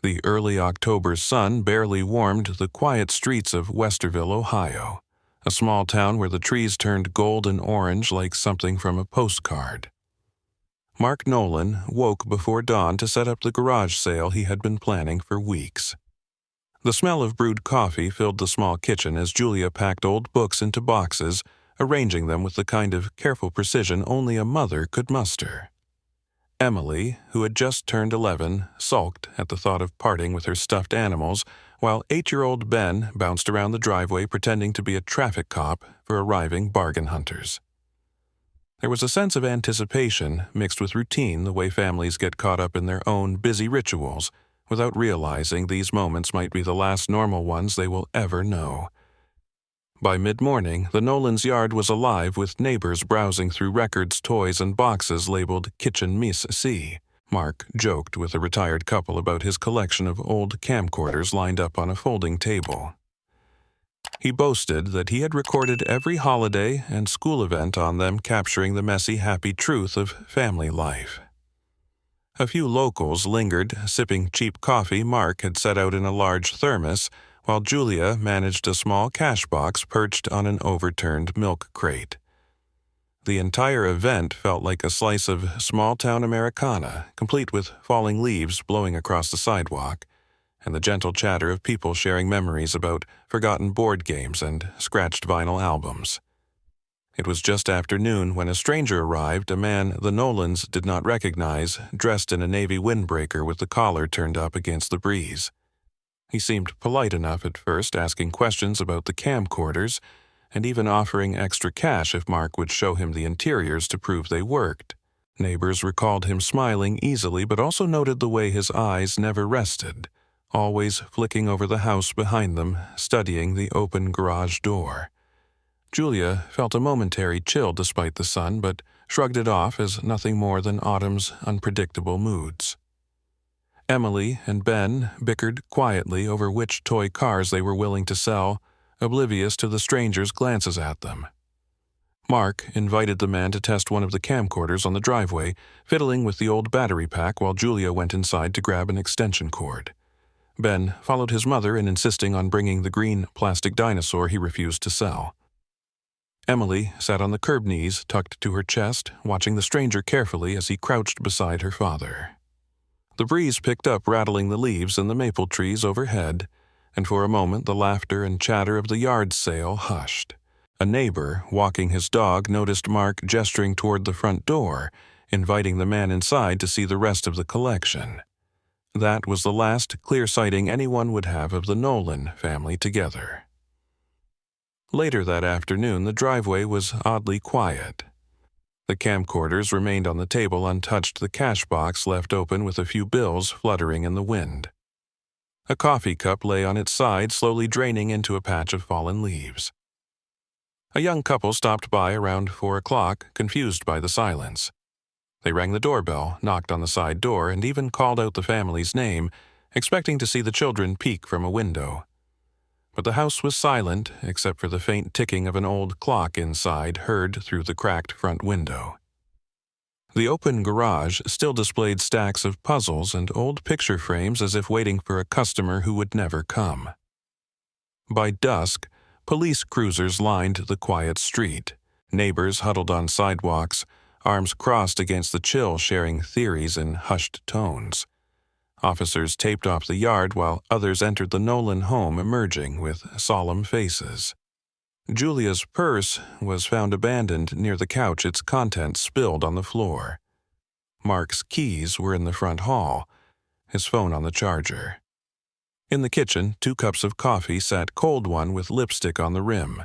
The early October sun barely warmed the quiet streets of Westerville, Ohio, a small town where the trees turned gold and orange like something from a postcard. Mark Nolan woke before dawn to set up the garage sale he had been planning for weeks. The smell of brewed coffee filled the small kitchen as Julia packed old books into boxes, arranging them with the kind of careful precision only a mother could muster. Emily, who had just turned 11, sulked at the thought of parting with her stuffed animals, while 8-year-old Ben bounced around the driveway pretending to be a traffic cop for arriving bargain hunters. There was a sense of anticipation mixed with routine, the way families get caught up in their own busy rituals, without realizing these moments might be the last normal ones they will ever know. By mid-morning, the Nolans' yard was alive with neighbors browsing through records, toys, and boxes labeled Kitchen Miss C. Mark joked with a retired couple about his collection of old camcorders lined up on a folding table. He boasted that he had recorded every holiday and school event on them, capturing the messy, happy truth of family life. A few locals lingered, sipping cheap coffee Mark had set out in a large thermos, while Julia managed a small cash box perched on an overturned milk crate. The entire event felt like a slice of small-town Americana, complete with falling leaves blowing across the sidewalk, and the gentle chatter of people sharing memories about forgotten board games and scratched vinyl albums. It was just after noon when a stranger arrived, a man the Nolans did not recognize, dressed in a navy windbreaker with the collar turned up against the breeze. He seemed polite enough at first, asking questions about the camcorders, and even offering extra cash if Mark would show him the interiors to prove they worked. Neighbors recalled him smiling easily, but also noted the way his eyes never rested, always flicking over the house behind them, studying the open garage door. Julia felt a momentary chill despite the sun, but shrugged it off as nothing more than autumn's unpredictable moods. Emily and Ben bickered quietly over which toy cars they were willing to sell, oblivious to the stranger's glances at them. Mark invited the man to test one of the camcorders on the driveway, fiddling with the old battery pack while Julia went inside to grab an extension cord. Ben followed his mother in insisting on bringing the green plastic dinosaur he refused to sell. Emily sat on the curb knees, tucked to her chest, watching the stranger carefully as he crouched beside her father. The breeze picked up, rattling the leaves in the maple trees overhead, and for a moment the laughter and chatter of the yard sale hushed. A neighbor, walking his dog, noticed Mark gesturing toward the front door, inviting the man inside to see the rest of the collection. That was the last clear sighting anyone would have of the Nolan family together. Later that afternoon, the driveway was oddly quiet. The camcorders remained on the table untouched, the cash box left open with a few bills fluttering in the wind. A coffee cup lay on its side, slowly draining into a patch of fallen leaves. A young couple stopped by around 4 o'clock, confused by the silence. They rang the doorbell, knocked on the side door, and even called out the family's name, expecting to see the children peek from a window. But the house was silent, except for the faint ticking of an old clock inside, heard through the cracked front window. The open garage still displayed stacks of puzzles and old picture frames as if waiting for a customer who would never come. By dusk, police cruisers lined the quiet street. Neighbors huddled on sidewalks, arms crossed against the chill, sharing theories in hushed tones. Officers taped off the yard while others entered the Nolan home, emerging with solemn faces. Julia's purse was found abandoned near the couch, its contents spilled on the floor. Mark's keys were in the front hall, his phone on the charger. In the kitchen, 2 cups of coffee sat cold, one with lipstick on the rim.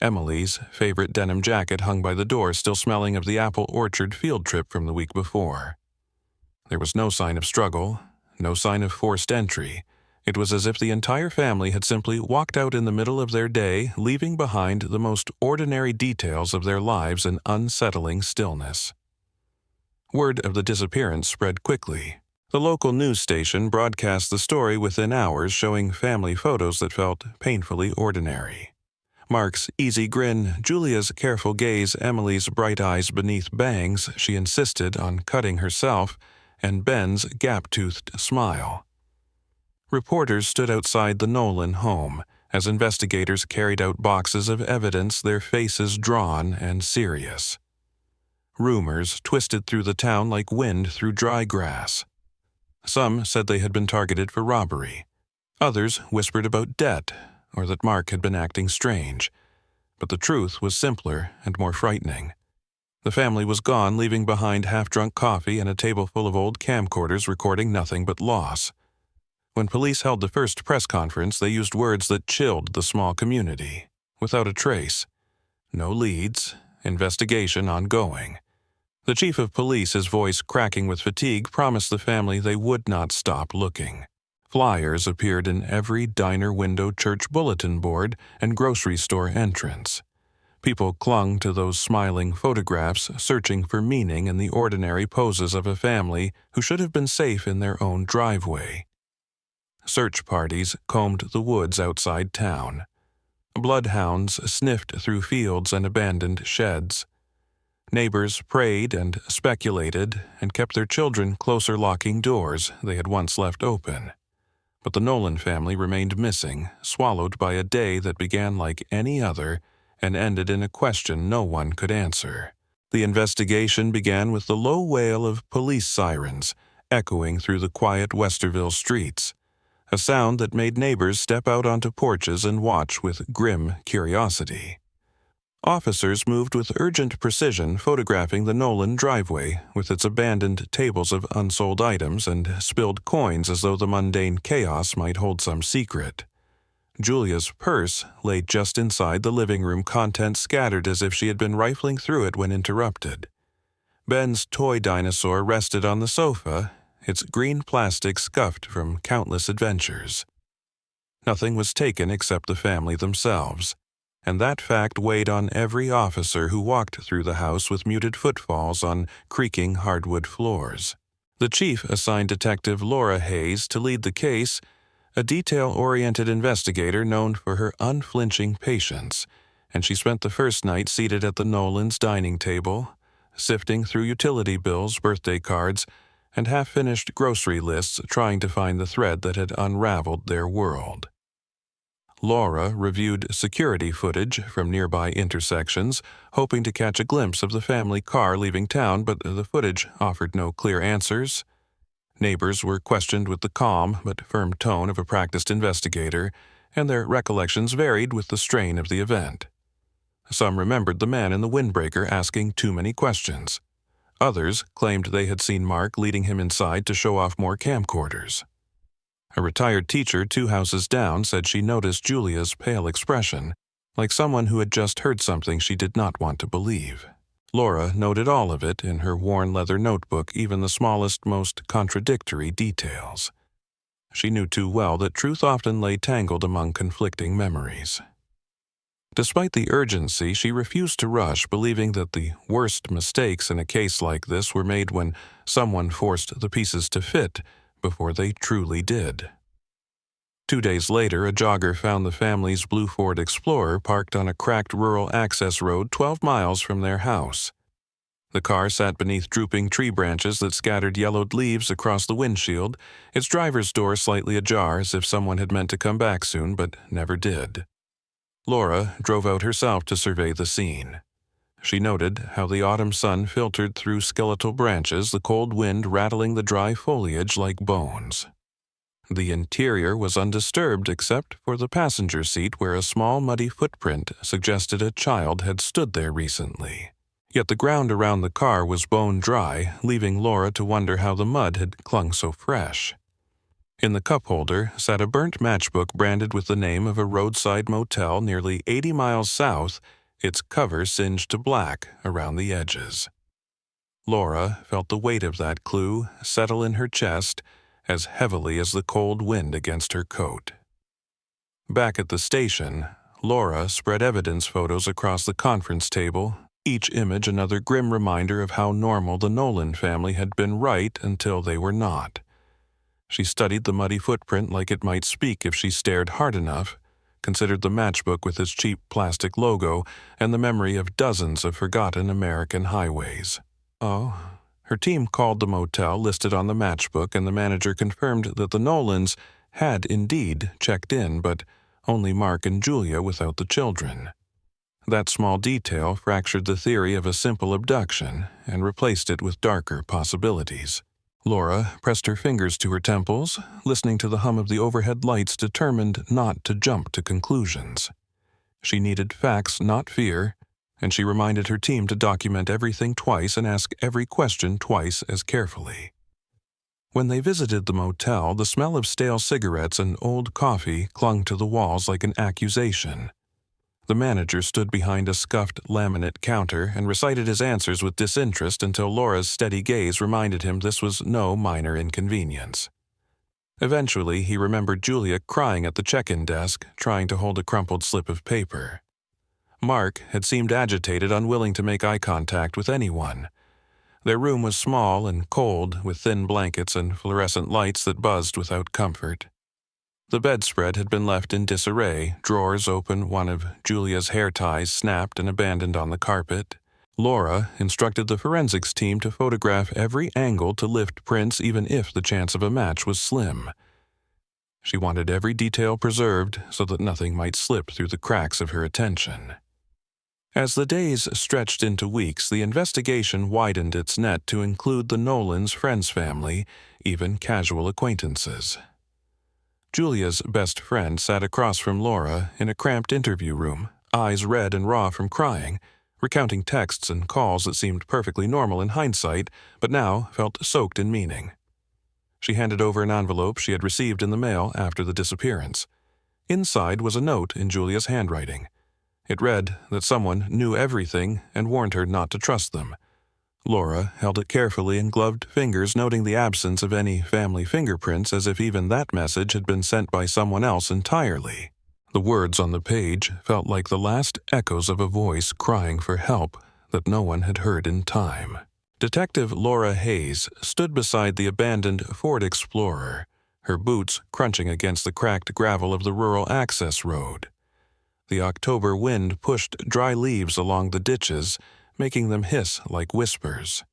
Emily's favorite denim jacket hung by the door, still smelling of the apple orchard field trip from the week before. There was no sign of struggle, no sign of forced entry. It was as if the entire family had simply walked out in the middle of their day, leaving behind the most ordinary details of their lives in unsettling stillness. Word of the disappearance spread quickly. The local news station broadcast the story within hours, showing family photos that felt painfully ordinary. Mark's easy grin, Julia's careful gaze, Emily's bright eyes beneath bangs she insisted on cutting herself, and Ben's gap-toothed smile. Reporters stood outside the Nolan home as investigators carried out boxes of evidence, their faces drawn and serious. Rumors twisted through the town like wind through dry grass. Some said they had been targeted for robbery. Others whispered about debt, or that Mark had been acting strange. But the truth was simpler and more frightening. The family was gone, leaving behind half-drunk coffee and a table full of old camcorders recording nothing but loss. When police held the first press conference, they used words that chilled the small community. Without a trace. No leads. Investigation ongoing. The chief of police, his voice cracking with fatigue, promised the family they would not stop looking. Flyers appeared in every diner window, church bulletin board, and grocery store entrance. People clung to those smiling photographs, searching for meaning in the ordinary poses of a family who should have been safe in their own driveway. Search parties combed the woods outside town. Bloodhounds sniffed through fields and abandoned sheds. Neighbors prayed and speculated and kept their children closer, locking doors they had once left open. But the Nolan family remained missing, swallowed by a day that began like any other and ended in a question no one could answer. The investigation began with the low wail of police sirens echoing through the quiet Westerville streets, a sound that made neighbors step out onto porches and watch with grim curiosity. Officers moved with urgent precision, photographing the Nolan driveway with its abandoned tables of unsold items and spilled coins as though the mundane chaos might hold some secret. Julia's purse lay just inside the living room, contents scattered as if she had been rifling through it when interrupted. Ben's toy dinosaur rested on the sofa, its green plastic scuffed from countless adventures. Nothing was taken except the family themselves, and that fact weighed on every officer who walked through the house with muted footfalls on creaking hardwood floors. The chief assigned Detective Laura Hayes to lead the case, a detail-oriented investigator known for her unflinching patience, and she spent the first night seated at the Nolans' dining table, sifting through utility bills, birthday cards, and half-finished grocery lists, trying to find the thread that had unraveled their world. Laura reviewed security footage from nearby intersections, hoping to catch a glimpse of the family car leaving town, but the footage offered no clear answers. Neighbors were questioned with the calm but firm tone of a practiced investigator, and their recollections varied with the strain of the event. Some remembered the man in the windbreaker asking too many questions. Others claimed they had seen Mark leading him inside to show off more camcorders. A retired teacher 2 houses down said she noticed Julia's pale expression, like someone who had just heard something she did not want to believe. Laura noted all of it in her worn leather notebook, even the smallest, most contradictory details. She knew too well that truth often lay tangled among conflicting memories. Despite the urgency, she refused to rush, believing that the worst mistakes in a case like this were made when someone forced the pieces to fit before they truly did. 2 days later, a jogger found the family's blue Ford Explorer parked on a cracked rural access road 12 miles from their house. The car sat beneath drooping tree branches that scattered yellowed leaves across the windshield, its driver's door slightly ajar as if someone had meant to come back soon but never did. Laura drove out herself to survey the scene. She noted how the autumn sun filtered through skeletal branches, the cold wind rattling the dry foliage like bones. The interior was undisturbed except for the passenger seat, where a small muddy footprint suggested a child had stood there recently. Yet the ground around the car was bone dry, leaving Laura to wonder how the mud had clung so fresh. In the cup holder sat a burnt matchbook branded with the name of a roadside motel nearly 80 miles south, its cover singed to black around the edges. Laura felt the weight of that clue settle in her chest as heavily as the cold wind against her coat. Back at the station, Laura spread evidence photos across the conference table, each image another grim reminder of how normal the Nolan family had been right until they were not. She studied the muddy footprint like it might speak if she stared hard enough, considered the matchbook with its cheap plastic logo, and the memory of dozens of forgotten American highways. Her team called the motel listed on the matchbook, and the manager confirmed that the Nolans had indeed checked in, but only Mark and Julia without the children. That small detail fractured the theory of a simple abduction and replaced it with darker possibilities. Laura pressed her fingers to her temples, listening to the hum of the overhead lights, determined not to jump to conclusions. She needed facts, not fear, and she reminded her team to document everything twice and ask every question twice as carefully. When they visited the motel, the smell of stale cigarettes and old coffee clung to the walls like an accusation. The manager stood behind a scuffed laminate counter and recited his answers with disinterest until Laura's steady gaze reminded him this was no minor inconvenience. Eventually, he remembered Julia crying at the check-in desk, trying to hold a crumpled slip of paper. Mark had seemed agitated, unwilling to make eye contact with anyone. Their room was small and cold, with thin blankets and fluorescent lights that buzzed without comfort. The bedspread had been left in disarray, drawers open, one of Julia's hair ties snapped and abandoned on the carpet. Laura instructed the forensics team to photograph every angle to lift prints even if the chance of a match was slim. She wanted every detail preserved so that nothing might slip through the cracks of her attention. As the days stretched into weeks, the investigation widened its net to include the Nolan's friends' family, even casual acquaintances. Julia's best friend sat across from Laura in a cramped interview room, eyes red and raw from crying, recounting texts and calls that seemed perfectly normal in hindsight, but now felt soaked in meaning. She handed over an envelope she had received in the mail after the disappearance. Inside was a note in Julia's handwriting. It read that someone knew everything and warned her not to trust them. Laura held it carefully in gloved fingers, noting the absence of any family fingerprints, as if even that message had been sent by someone else entirely. The words on the page felt like the last echoes of a voice crying for help that no one had heard in time. Detective Laura Hayes stood beside the abandoned Ford Explorer, her boots crunching against the cracked gravel of the rural access road. The October wind pushed dry leaves along the ditches, making them hiss like whispers.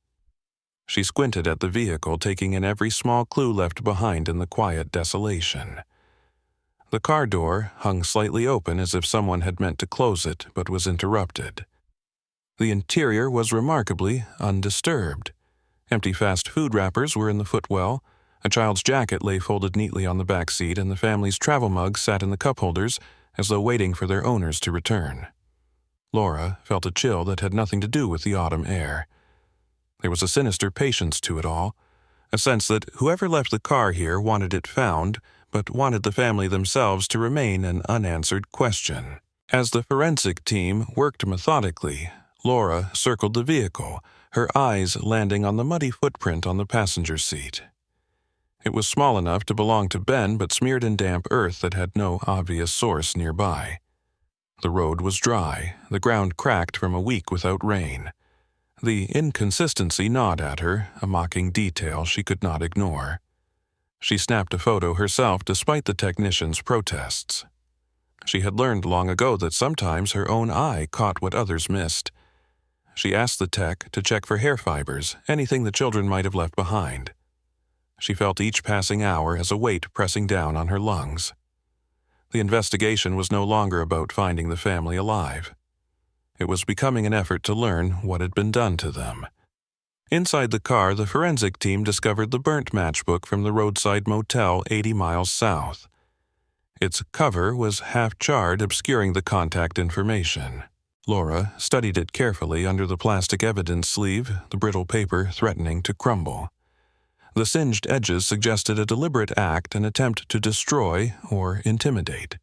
She squinted at the vehicle, taking in every small clue left behind in the quiet desolation. The car door hung slightly open as if someone had meant to close it but was interrupted. The interior was remarkably undisturbed. Empty fast food wrappers were in the footwell, a child's jacket lay folded neatly on the back seat, and the family's travel mugs sat in the cup holders as though waiting for their owners to return. Laura felt a chill that had nothing to do with the autumn air. There was a sinister patience to it all, a sense that whoever left the car here wanted it found, but wanted the family themselves to remain an unanswered question. As the forensic team worked methodically, Laura circled the vehicle, her eyes landing on the muddy footprint on the passenger seat. It was small enough to belong to Ben, but smeared in damp earth that had no obvious source nearby. The road was dry, the ground cracked from a week without rain. The inconsistency gnawed at her, a mocking detail she could not ignore. She snapped a photo herself despite the technician's protests. She had learned long ago that sometimes her own eye caught what others missed. She asked the tech to check for hair fibers, anything the children might have left behind. She felt each passing hour as a weight pressing down on her lungs. The investigation was no longer about finding the family alive. It was becoming an effort to learn what had been done to them. Inside the car, the forensic team discovered the burnt matchbook from the roadside motel 80 miles south. Its cover was half-charred, obscuring the contact information. Laura studied it carefully under the plastic evidence sleeve, the brittle paper threatening to crumble. The singed edges suggested a deliberate act, an attempt to destroy or intimidate.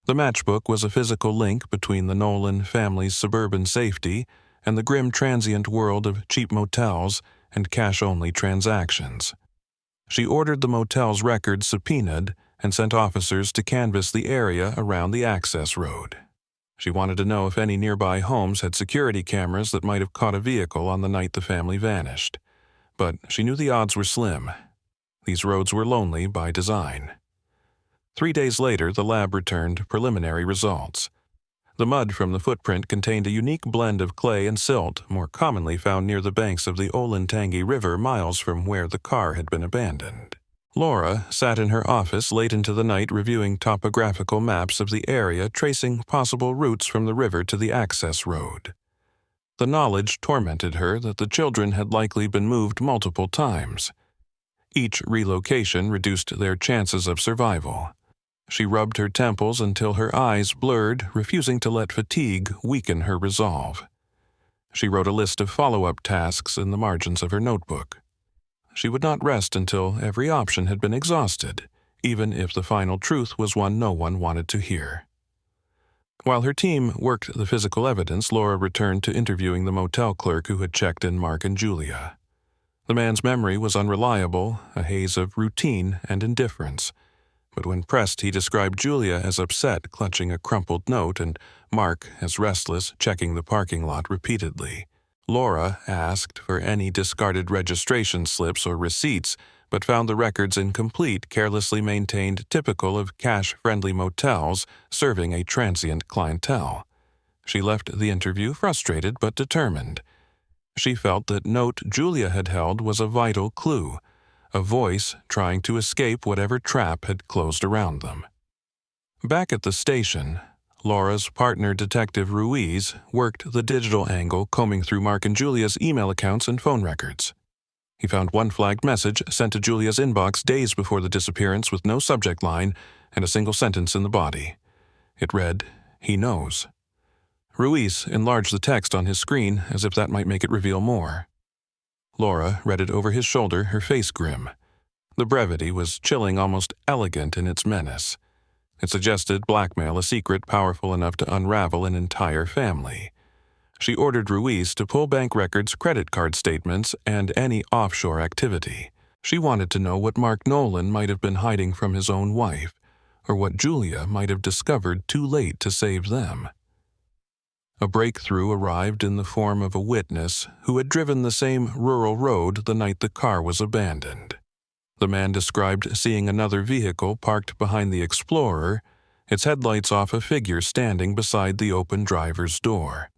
The matchbook was a physical link between the Nolan family's suburban safety and the grim transient world of cheap motels and cash-only transactions. She ordered the motel's records subpoenaed and sent officers to canvass the area around the access road. She wanted to know if any nearby homes had security cameras that might have caught a vehicle on the night the family vanished. But she knew the odds were slim. These roads were lonely by design. 3 days later, the lab returned preliminary results. The mud from the footprint contained a unique blend of clay and silt, more commonly found near the banks of the Olentangy River, miles from where the car had been abandoned. Laura sat in her office late into the night reviewing topographical maps of the area, tracing possible routes from the river to the access road. The knowledge tormented her that the children had likely been moved multiple times. Each relocation reduced their chances of survival. She rubbed her temples until her eyes blurred, refusing to let fatigue weaken her resolve. She wrote a list of follow-up tasks in the margins of her notebook. She would not rest until every option had been exhausted, even if the final truth was one no one wanted to hear. While her team worked the physical evidence, Laura returned to interviewing the motel clerk who had checked in Mark and Julia. The man's memory was unreliable, a haze of routine and indifference. But when pressed, he described Julia as upset, clutching a crumpled note, and Mark as restless, checking the parking lot repeatedly. Laura asked for any discarded registration slips or receipts, but found the records incomplete, carelessly maintained, typical of cash-friendly motels serving a transient clientele. She left the interview frustrated but determined. She felt that note Julia had held was a vital clue, a voice trying to escape whatever trap had closed around them. Back at the station, Laura's partner, Detective Ruiz, worked the digital angle, combing through Mark and Julia's email accounts and phone records. He found one flagged message sent to Julia's inbox days before the disappearance with no subject line and a single sentence in the body. It read, "He knows." Ruiz enlarged the text on his screen as if that might make it reveal more. Laura read it over his shoulder, her face grim. The brevity was chilling, almost elegant in its menace. It suggested blackmail, a secret powerful enough to unravel an entire family. She ordered Ruiz to pull bank records, credit card statements, and any offshore activity. She wanted to know what Mark Nolan might have been hiding from his own wife, or what Julia might have discovered too late to save them. A breakthrough arrived in the form of a witness who had driven the same rural road the night the car was abandoned. The man described seeing another vehicle parked behind the Explorer, its headlights off, a figure standing beside the open driver's door.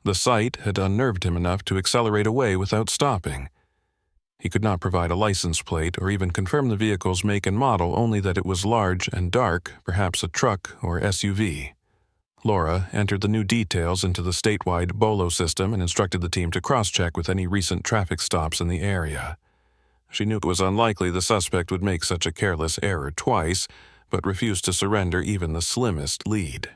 The sight had unnerved him enough to accelerate away without stopping. He could not provide a license plate or even confirm the vehicle's make and model, only that it was large and dark, perhaps a truck or SUV. Laura entered the new details into the statewide BOLO system and instructed the team to cross-check with any recent traffic stops in the area. She knew it was unlikely the suspect would make such a careless error twice, but refused to surrender even the slimmest lead.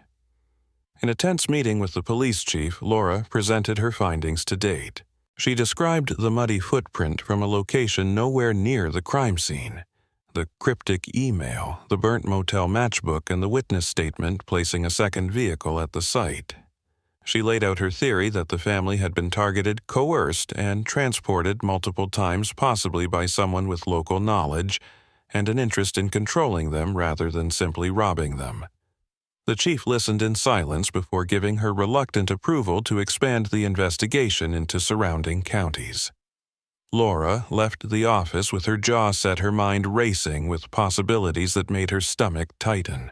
In a tense meeting with the police chief, Laura presented her findings to date. She described the muddy footprint from a location nowhere near the crime scene. The cryptic email, the burnt motel matchbook, and the witness statement placing a second vehicle at the site. She laid out her theory that the family had been targeted, coerced, and transported multiple times, possibly by someone with local knowledge and an interest in controlling them rather than simply robbing them. The chief listened in silence before giving her reluctant approval to expand the investigation into surrounding counties. Laura left the office with her jaw set, her mind racing with possibilities that made her stomach tighten.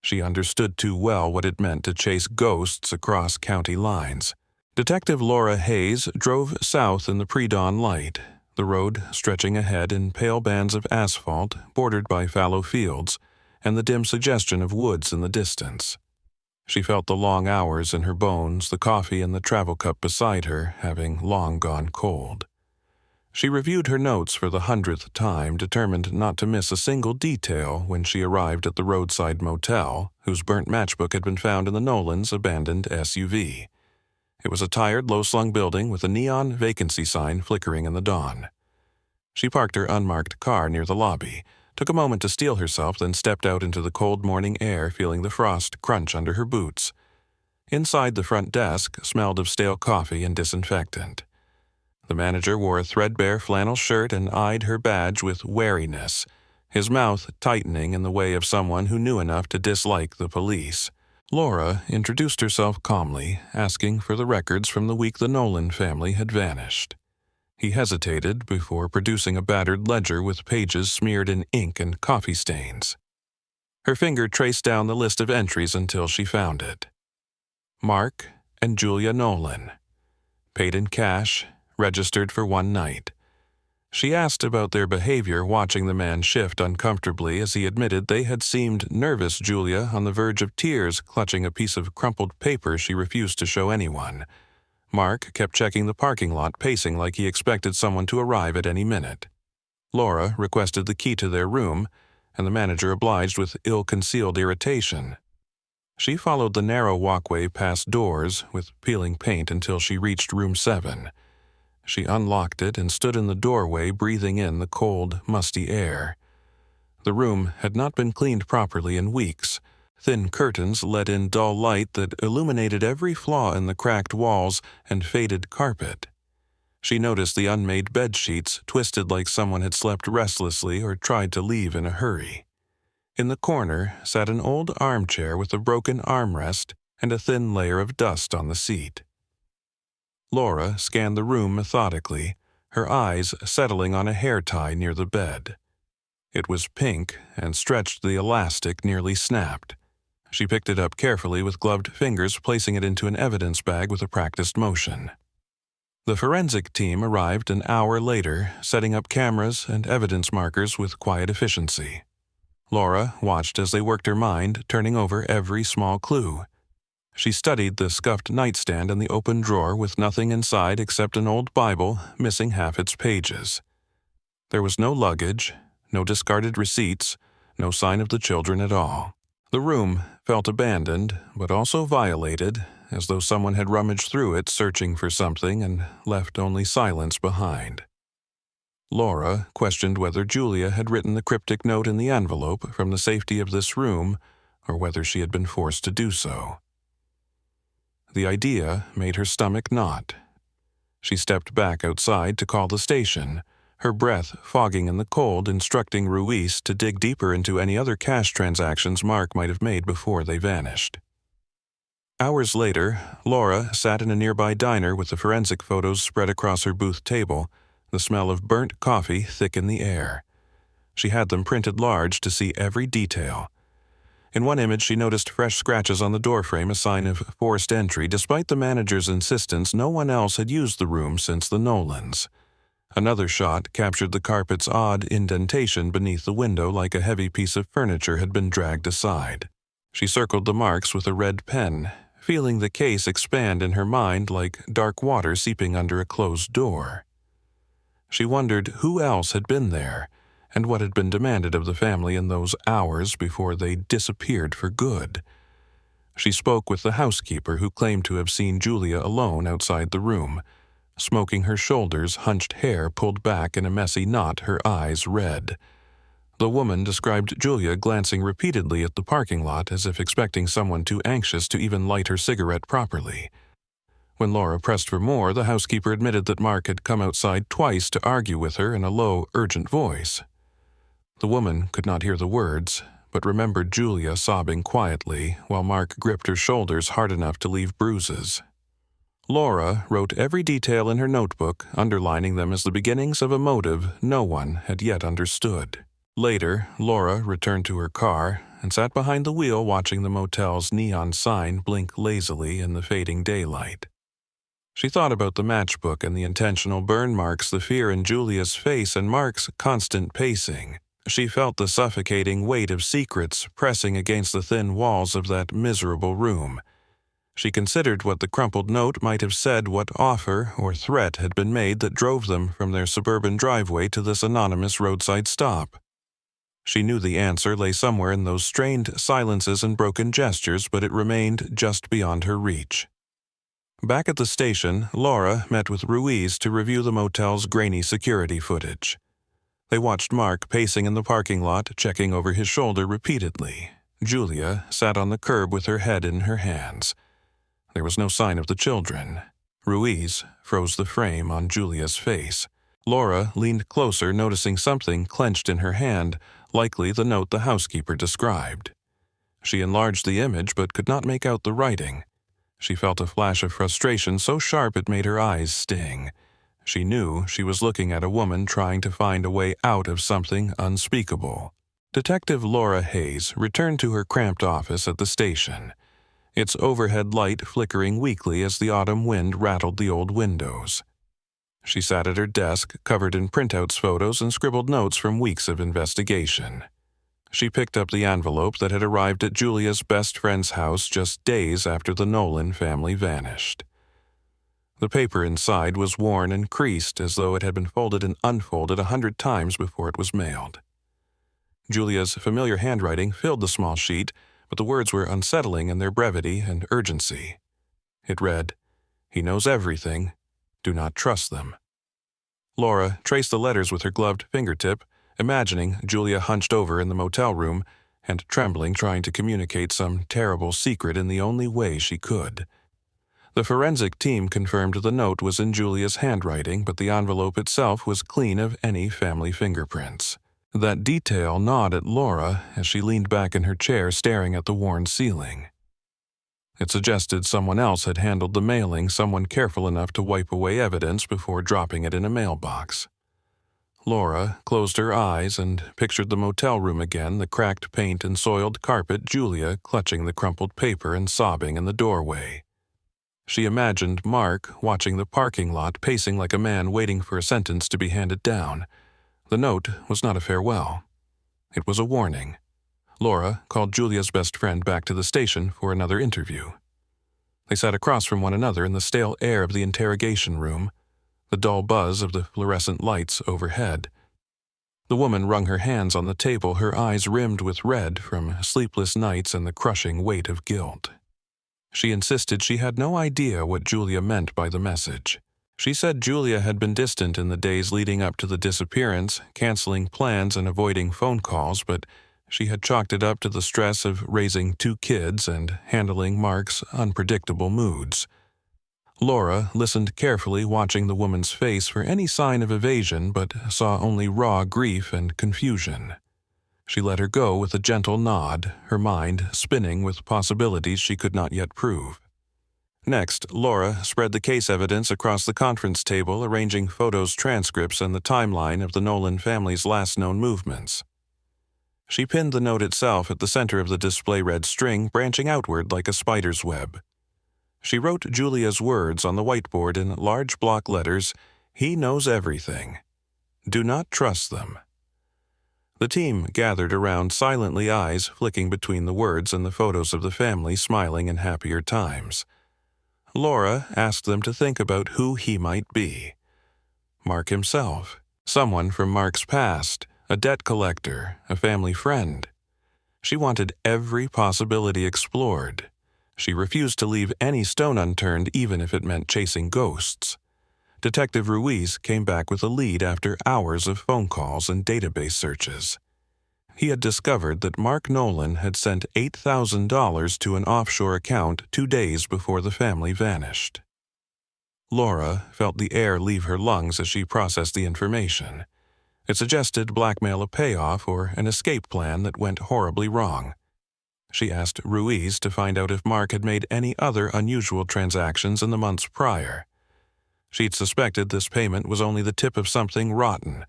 She understood too well what it meant to chase ghosts across county lines. Detective Laura Hayes drove south in the pre-dawn light, the road stretching ahead in pale bands of asphalt bordered by fallow fields and the dim suggestion of woods in the distance. She felt the long hours in her bones, the coffee in the travel cup beside her having long gone cold. She reviewed her notes for the 100th time, determined not to miss a single detail when she arrived at the roadside motel, whose burnt matchbook had been found in the Nolan's abandoned SUV. It was a tired, low-slung building with a neon vacancy sign flickering in the dawn. She parked her unmarked car near the lobby, took a moment to steel herself, then stepped out into the cold morning air, feeling the frost crunch under her boots. Inside, the front desk smelled of stale coffee and disinfectant. The manager wore a threadbare flannel shirt and eyed her badge with wariness, his mouth tightening in the way of someone who knew enough to dislike the police. Laura introduced herself calmly, asking for the records from the week the Nolan family had vanished. He hesitated before producing a battered ledger with pages smeared in ink and coffee stains. Her finger traced down the list of entries until she found it. Mark and Julia Nolan. Paid in cash, registered for one night. She asked about their behavior watching the man shift uncomfortably as he admitted they had seemed nervous. Julia, on the verge of tears, clutching a piece of crumpled paper she refused to show anyone. Mark kept checking the parking lot, pacing like he expected someone to arrive at any minute. Laura requested the key to their room, and the manager obliged with ill-concealed irritation. She followed the narrow walkway past doors with peeling paint until she reached room 7. She unlocked it and stood in the doorway, breathing in the cold, musty air. The room had not been cleaned properly in weeks. Thin curtains let in dull light that illuminated every flaw in the cracked walls and faded carpet. She noticed the unmade bed sheets, twisted like someone had slept restlessly or tried to leave in a hurry. In the corner sat an old armchair with a broken armrest and a thin layer of dust on the seat. Laura scanned the room methodically, her eyes settling on a hair tie near the bed. It was pink and stretched the elastic nearly snapped. She picked it up carefully with gloved fingers, placing it into an evidence bag with a practiced motion. The forensic team arrived an hour later, setting up cameras and evidence markers with quiet efficiency. Laura watched as they worked her mind, turning over every small clue. She studied the scuffed nightstand and the open drawer with nothing inside except an old Bible missing half its pages. There was no luggage, no discarded receipts, no sign of the children at all. The room felt abandoned, but also violated, as though someone had rummaged through it searching for something and left only silence behind. Laura questioned whether Julia had written the cryptic note in the envelope from the safety of this room, or whether she had been forced to do so. The idea made her stomach knot. She stepped back outside to call the station, her breath fogging in the cold, instructing Ruiz to dig deeper into any other cash transactions Mark might have made before they vanished. Hours later, Laura sat in a nearby diner with the forensic photos spread across her booth table, the smell of burnt coffee thick in the air. She had them printed large to see every detail. In one image, she noticed fresh scratches on the doorframe, a sign of forced entry. Despite the manager's insistence, no one else had used the room since the Nolans. Another shot captured the carpet's odd indentation beneath the window, like a heavy piece of furniture had been dragged aside. She circled the marks with a red pen, feeling the case expand in her mind like dark water seeping under a closed door. She wondered who else had been there, and what had been demanded of the family in those hours before they disappeared for good. She spoke with the housekeeper, who claimed to have seen Julia alone outside the room, smoking, her shoulders, hunched hair pulled back in a messy knot, her eyes red. The woman described Julia glancing repeatedly at the parking lot as if expecting someone too anxious to even light her cigarette properly. When Laura pressed for more, the housekeeper admitted that Mark had come outside twice to argue with her in a low, urgent voice. The woman could not hear the words, but remembered Julia sobbing quietly while Mark gripped her shoulders hard enough to leave bruises. Laura wrote every detail in her notebook, underlining them as the beginnings of a motive no one had yet understood. Later, Laura returned to her car and sat behind the wheel watching the motel's neon sign blink lazily in the fading daylight. She thought about the matchbook and the intentional burn marks, the fear in Julia's face, and Mark's constant pacing. She felt the suffocating weight of secrets pressing against the thin walls of that miserable room. She considered what the crumpled note might have said, what offer or threat had been made that drove them from their suburban driveway to this anonymous roadside stop. She knew the answer lay somewhere in those strained silences and broken gestures, but it remained just beyond her reach. Back at the station, Laura met with Ruiz to review the motel's grainy security footage. They watched Mark pacing in the parking lot, checking over his shoulder repeatedly. Julia sat on the curb with her head in her hands. There was no sign of the children. Ruiz froze the frame on Julia's face. Laura leaned closer, noticing something clenched in her hand, likely the note the housekeeper described. She enlarged the image but could not make out the writing. She felt a flash of frustration so sharp it made her eyes sting. She knew she was looking at a woman trying to find a way out of something unspeakable. Detective Laura Hayes returned to her cramped office at the station, its overhead light flickering weakly as the autumn wind rattled the old windows. She sat at her desk, covered in printouts, photos, and scribbled notes from weeks of investigation. She picked up the envelope that had arrived at Julia's best friend's house just days after the Nolan family vanished. The paper inside was worn and creased as though it had been folded and unfolded 100 times before it was mailed. Julia's familiar handwriting filled the small sheet, but the words were unsettling in their brevity and urgency. It read, "He knows everything. Do not trust them." Laura traced the letters with her gloved fingertip, imagining Julia hunched over in the motel room and trembling, trying to communicate some terrible secret in the only way she could. The forensic team confirmed the note was in Julia's handwriting, but the envelope itself was clean of any family fingerprints. That detail gnawed at Laura as she leaned back in her chair staring at the worn ceiling. It suggested someone else had handled the mailing, someone careful enough to wipe away evidence before dropping it in a mailbox. Laura closed her eyes and pictured the motel room again, the cracked paint and soiled carpet, Julia clutching the crumpled paper and sobbing in the doorway. She imagined Mark watching the parking lot, pacing like a man waiting for a sentence to be handed down. The note was not a farewell. It was a warning. Laura called Julia's best friend back to the station for another interview. They sat across from one another in the stale air of the interrogation room, the dull buzz of the fluorescent lights overhead. The woman wrung her hands on the table, her eyes rimmed with red from sleepless nights and the crushing weight of guilt. She insisted she had no idea what Julia meant by the message. She said Julia had been distant in the days leading up to the disappearance, canceling plans and avoiding phone calls, but she had chalked it up to the stress of raising 2 kids and handling Mark's unpredictable moods. Laura listened carefully, watching the woman's face for any sign of evasion, but saw only raw grief and confusion. She let her go with a gentle nod, her mind spinning with possibilities she could not yet prove. Next, Laura spread the case evidence across the conference table, arranging photos, transcripts, and the timeline of the Nolan family's last known movements. She pinned the note itself at the center of the display red string, branching outward like a spider's web. She wrote Julia's words on the whiteboard in large block letters, "He knows everything. Do not trust them." The team gathered around silently, eyes flicking between the words and the photos of the family smiling in happier times. Laura asked them to think about who he might be. Mark himself, someone from Mark's past, a debt collector, a family friend. She wanted every possibility explored. She refused to leave any stone unturned, even if it meant chasing ghosts. Detective Ruiz came back with a lead after hours of phone calls and database searches. He had discovered that Mark Nolan had sent $8,000 to an offshore account 2 days before the family vanished. Laura felt the air leave her lungs as she processed the information. It suggested blackmail, a payoff, or an escape plan that went horribly wrong. She asked Ruiz to find out if Mark had made any other unusual transactions in the months prior. She'd suspected this payment was only the tip of something rotten,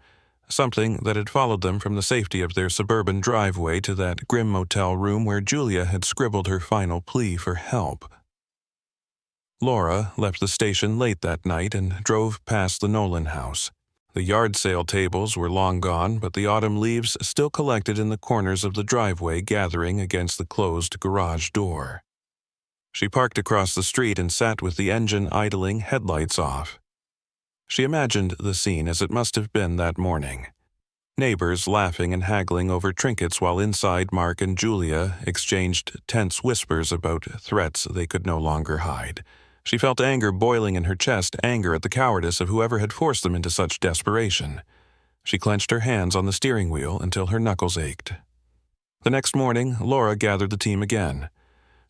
something that had followed them from the safety of their suburban driveway to that grim motel room where Julia had scribbled her final plea for help. Laura left the station late that night and drove past the Nolan house. The yard sale tables were long gone, but the autumn leaves still collected in the corners of the driveway, gathering against the closed garage door. She parked across the street and sat with the engine idling, headlights off. She imagined the scene as it must have been that morning. Neighbors laughing and haggling over trinkets while inside Mark and Julia exchanged tense whispers about threats they could no longer hide. She felt anger boiling in her chest, anger at the cowardice of whoever had forced them into such desperation. She clenched her hands on the steering wheel until her knuckles ached. The next morning, Laura gathered the team again.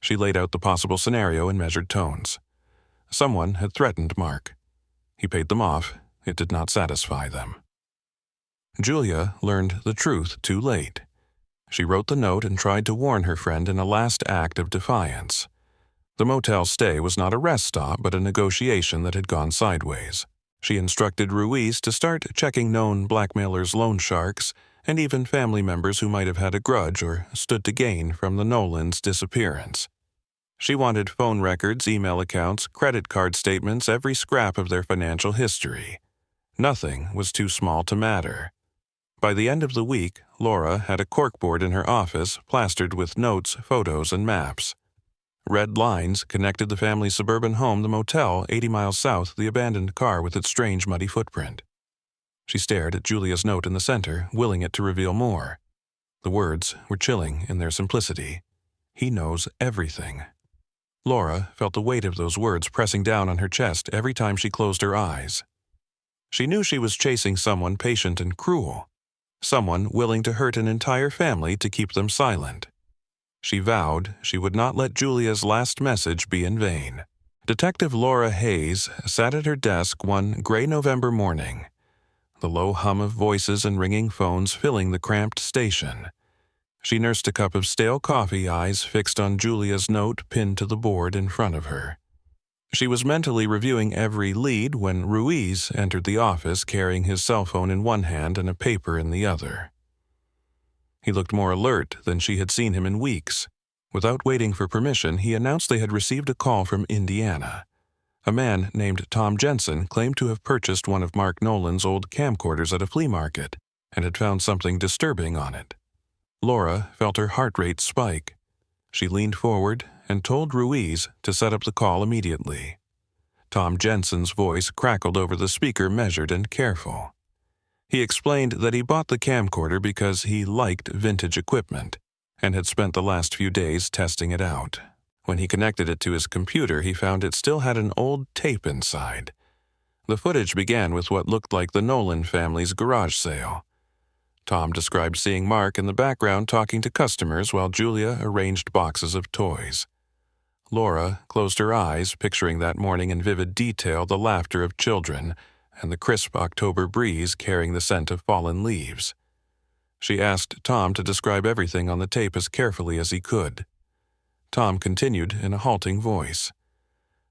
She laid out the possible scenario in measured tones. Someone had threatened Mark. He paid them off. It did not satisfy them. Julia learned the truth too late. She wrote the note and tried to warn her friend in a last act of defiance. The motel stay was not a rest stop, but a negotiation that had gone sideways. She instructed Ruiz to start checking known blackmailers, loan sharks, and even family members who might have had a grudge or stood to gain from the Nolans' disappearance. She wanted phone records, email accounts, credit card statements, every scrap of their financial history. Nothing was too small to matter. By the end of the week, Laura had a corkboard in her office plastered with notes, photos, and maps. Red lines connected the family's suburban home, the motel 80 miles south, the abandoned car with its strange muddy footprint. She stared at Julia's note in the center, willing it to reveal more. The words were chilling in their simplicity. He knows everything. Laura felt the weight of those words pressing down on her chest every time she closed her eyes. She knew she was chasing someone patient and cruel, someone willing to hurt an entire family to keep them silent. She vowed she would not let Julia's last message be in vain. Detective Laura Hayes sat at her desk one gray November morning, the low hum of voices and ringing phones filling the cramped station. She nursed a cup of stale coffee, eyes fixed on Julia's note pinned to the board in front of her. She was mentally reviewing every lead when Ruiz entered the office carrying his cell phone in one hand and a paper in the other. He looked more alert than she had seen him in weeks. Without waiting for permission, he announced they had received a call from Indiana. A man named Tom Jensen claimed to have purchased one of Mark Nolan's old camcorders at a flea market and had found something disturbing on it. Laura felt her heart rate spike. She leaned forward and told Ruiz to set up the call immediately. Tom Jensen's voice crackled over the speaker, measured and careful. He explained that he bought the camcorder because he liked vintage equipment and had spent the last few days testing it out. When he connected it to his computer, he found it still had an old tape inside. The footage began with what looked like the Nolan family's garage sale. Tom described seeing Mark in the background talking to customers while Julia arranged boxes of toys. Laura closed her eyes, picturing that morning in vivid detail, the laughter of children and the crisp October breeze carrying the scent of fallen leaves. She asked Tom to describe everything on the tape as carefully as he could. Tom continued in a halting voice.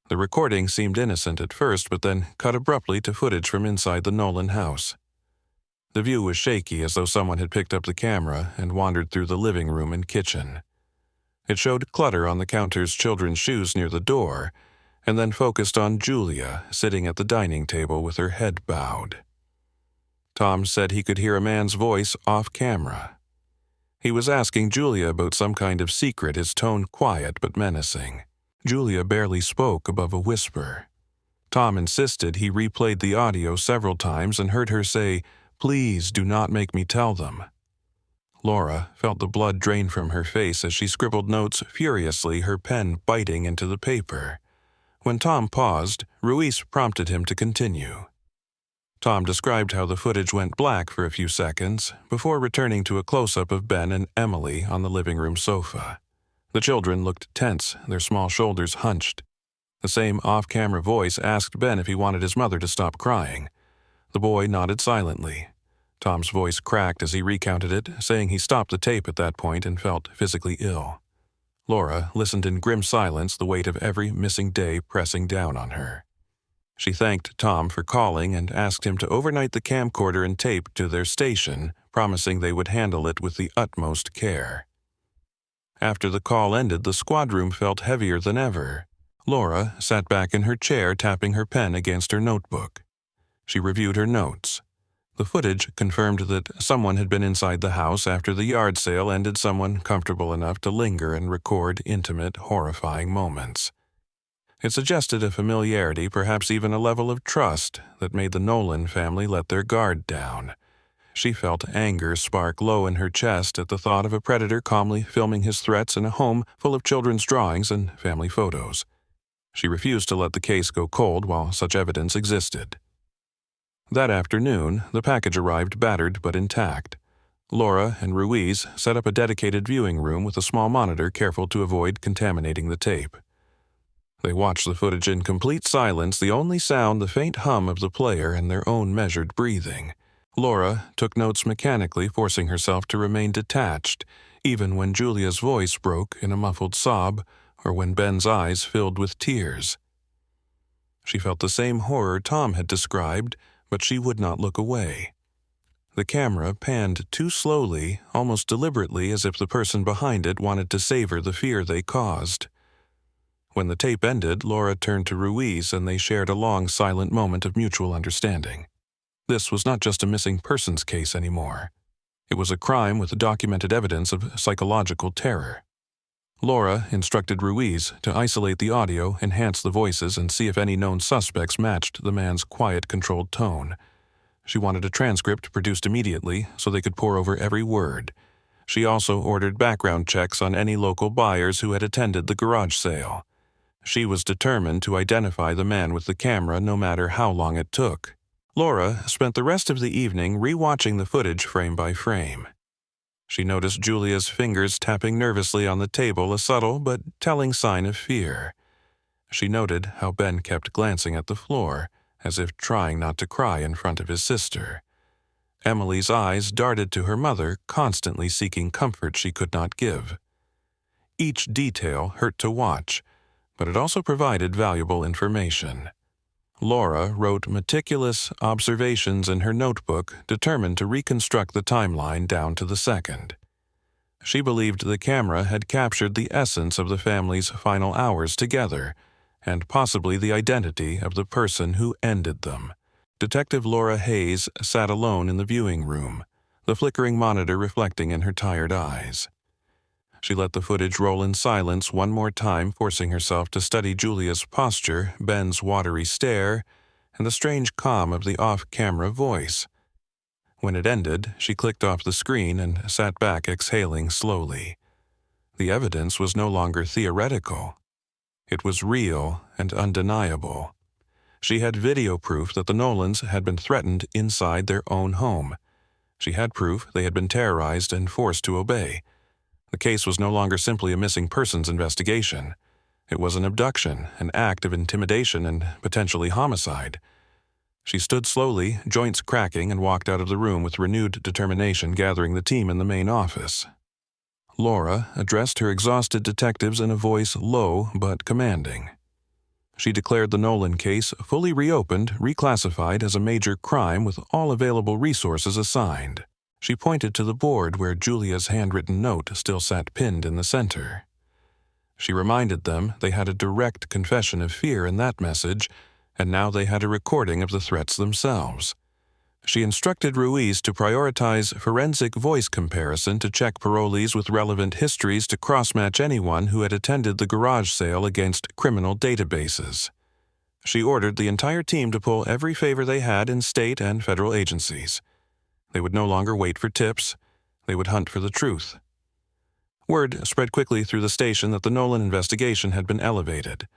The recording seemed innocent at first, but then cut abruptly to footage from inside the Nolan house. The view was shaky, as though someone had picked up the camera and wandered through the living room and kitchen. It showed clutter on the counter's children's shoes near the door, and then focused on Julia sitting at the dining table with her head bowed. Tom said he could hear a man's voice off camera. He was asking Julia about some kind of secret, his tone quiet but menacing. Julia barely spoke above a whisper. Tom insisted he replayed the audio several times and heard her say, "Please do not make me tell them." Laura felt the blood drain from her face as she scribbled notes furiously, her pen biting into the paper. When Tom paused, Ruiz prompted him to continue. Tom described how the footage went black for a few seconds before returning to a close-up of Ben and Emily on the living room sofa. The children looked tense, their small shoulders hunched. The same off-camera voice asked Ben if he wanted his mother to stop crying. The boy nodded silently. Tom's voice cracked as he recounted it, saying he stopped the tape at that point and felt physically ill. Laura listened in grim silence, the weight of every missing day pressing down on her. She thanked Tom for calling and asked him to overnight the camcorder and tape to their station, promising they would handle it with the utmost care. After the call ended, the squad room felt heavier than ever. Laura sat back in her chair, tapping her pen against her notebook. She reviewed her notes. The footage confirmed that someone had been inside the house after the yard sale ended, someone comfortable enough to linger and record intimate, horrifying moments. It suggested a familiarity, perhaps even a level of trust, that made the Nolan family let their guard down. She felt anger spark low in her chest at the thought of a predator calmly filming his threats in a home full of children's drawings and family photos. She refused to let the case go cold while such evidence existed. That afternoon, the package arrived battered but intact. Laura and Ruiz set up a dedicated viewing room with a small monitor, careful to avoid contaminating the tape. They watched the footage in complete silence, the only sound the faint hum of the player and their own measured breathing. Laura took notes mechanically, forcing herself to remain detached, even when Julia's voice broke in a muffled sob or when Ben's eyes filled with tears. She felt the same horror Tom had described, but she would not look away. The camera panned too slowly, almost deliberately, as if the person behind it wanted to savor the fear they caused. When the tape ended, Laura turned to Ruiz and they shared a long, silent moment of mutual understanding. This was not just a missing persons case anymore. It was a crime with documented evidence of psychological terror. Laura instructed Ruiz to isolate the audio, enhance the voices, and see if any known suspects matched the man's quiet, controlled tone. She wanted a transcript produced immediately so they could pore over every word. She also ordered background checks on any local buyers who had attended the garage sale. She was determined to identify the man with the camera no matter how long it took. Laura spent the rest of the evening rewatching the footage frame by frame. She noticed Julia's fingers tapping nervously on the table, a subtle but telling sign of fear. She noted how Ben kept glancing at the floor, as if trying not to cry in front of his sister. Emily's eyes darted to her mother, constantly seeking comfort she could not give. Each detail hurt to watch, but it also provided valuable information. Laura wrote meticulous observations in her notebook, determined to reconstruct the timeline down to the second. She believed the camera had captured the essence of the family's final hours together, and possibly the identity of the person who ended them. Detective Laura Hayes sat alone in the viewing room, the flickering monitor reflecting in her tired eyes. She let the footage roll in silence one more time, forcing herself to study Julia's posture, Ben's watery stare, and the strange calm of the off-camera voice. When it ended, she clicked off the screen and sat back, exhaling slowly. The evidence was no longer theoretical. It was real and undeniable. She had video proof that the Nolans had been threatened inside their own home. She had proof they had been terrorized and forced to obey. The case was no longer simply a missing persons investigation. It was an abduction, an act of intimidation, and potentially homicide. She stood slowly, joints cracking, and walked out of the room with renewed determination, gathering the team in the main office. Laura addressed her exhausted detectives in a voice low but commanding. She declared the Nolan case fully reopened, reclassified as a major crime with all available resources assigned. She pointed to the board where Julia's handwritten note still sat pinned in the center. She reminded them they had a direct confession of fear in that message, and now they had a recording of the threats themselves. She instructed Ruiz to prioritize forensic voice comparison to check parolees with relevant histories to cross-match anyone who had attended the garage sale against criminal databases. She ordered the entire team to pull every favor they had in state and federal agencies. They would no longer wait for tips. They would hunt for the truth. Word spread quickly through the station that the Nolan investigation had been elevated.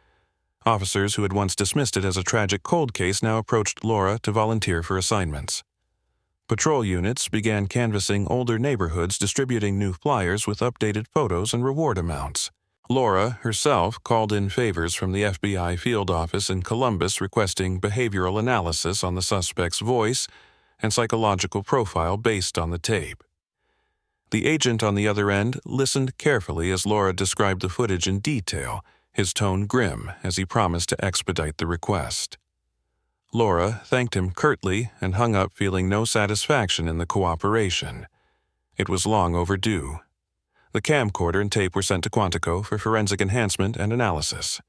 Officers who had once dismissed it as a tragic cold case now approached Laura to volunteer for assignments. Patrol units began canvassing older neighborhoods, distributing new flyers with updated photos and reward amounts. Laura herself called in favors from the FBI field office in Columbus requesting behavioral analysis on the suspect's voice and psychological profile based on the tape. The agent on the other end listened carefully as Laura described the footage in detail, his tone grim as he promised to expedite the request. Laura thanked him curtly and hung up, feeling no satisfaction in the cooperation. It was long overdue. The camcorder and tape were sent to Quantico for forensic enhancement and analysis.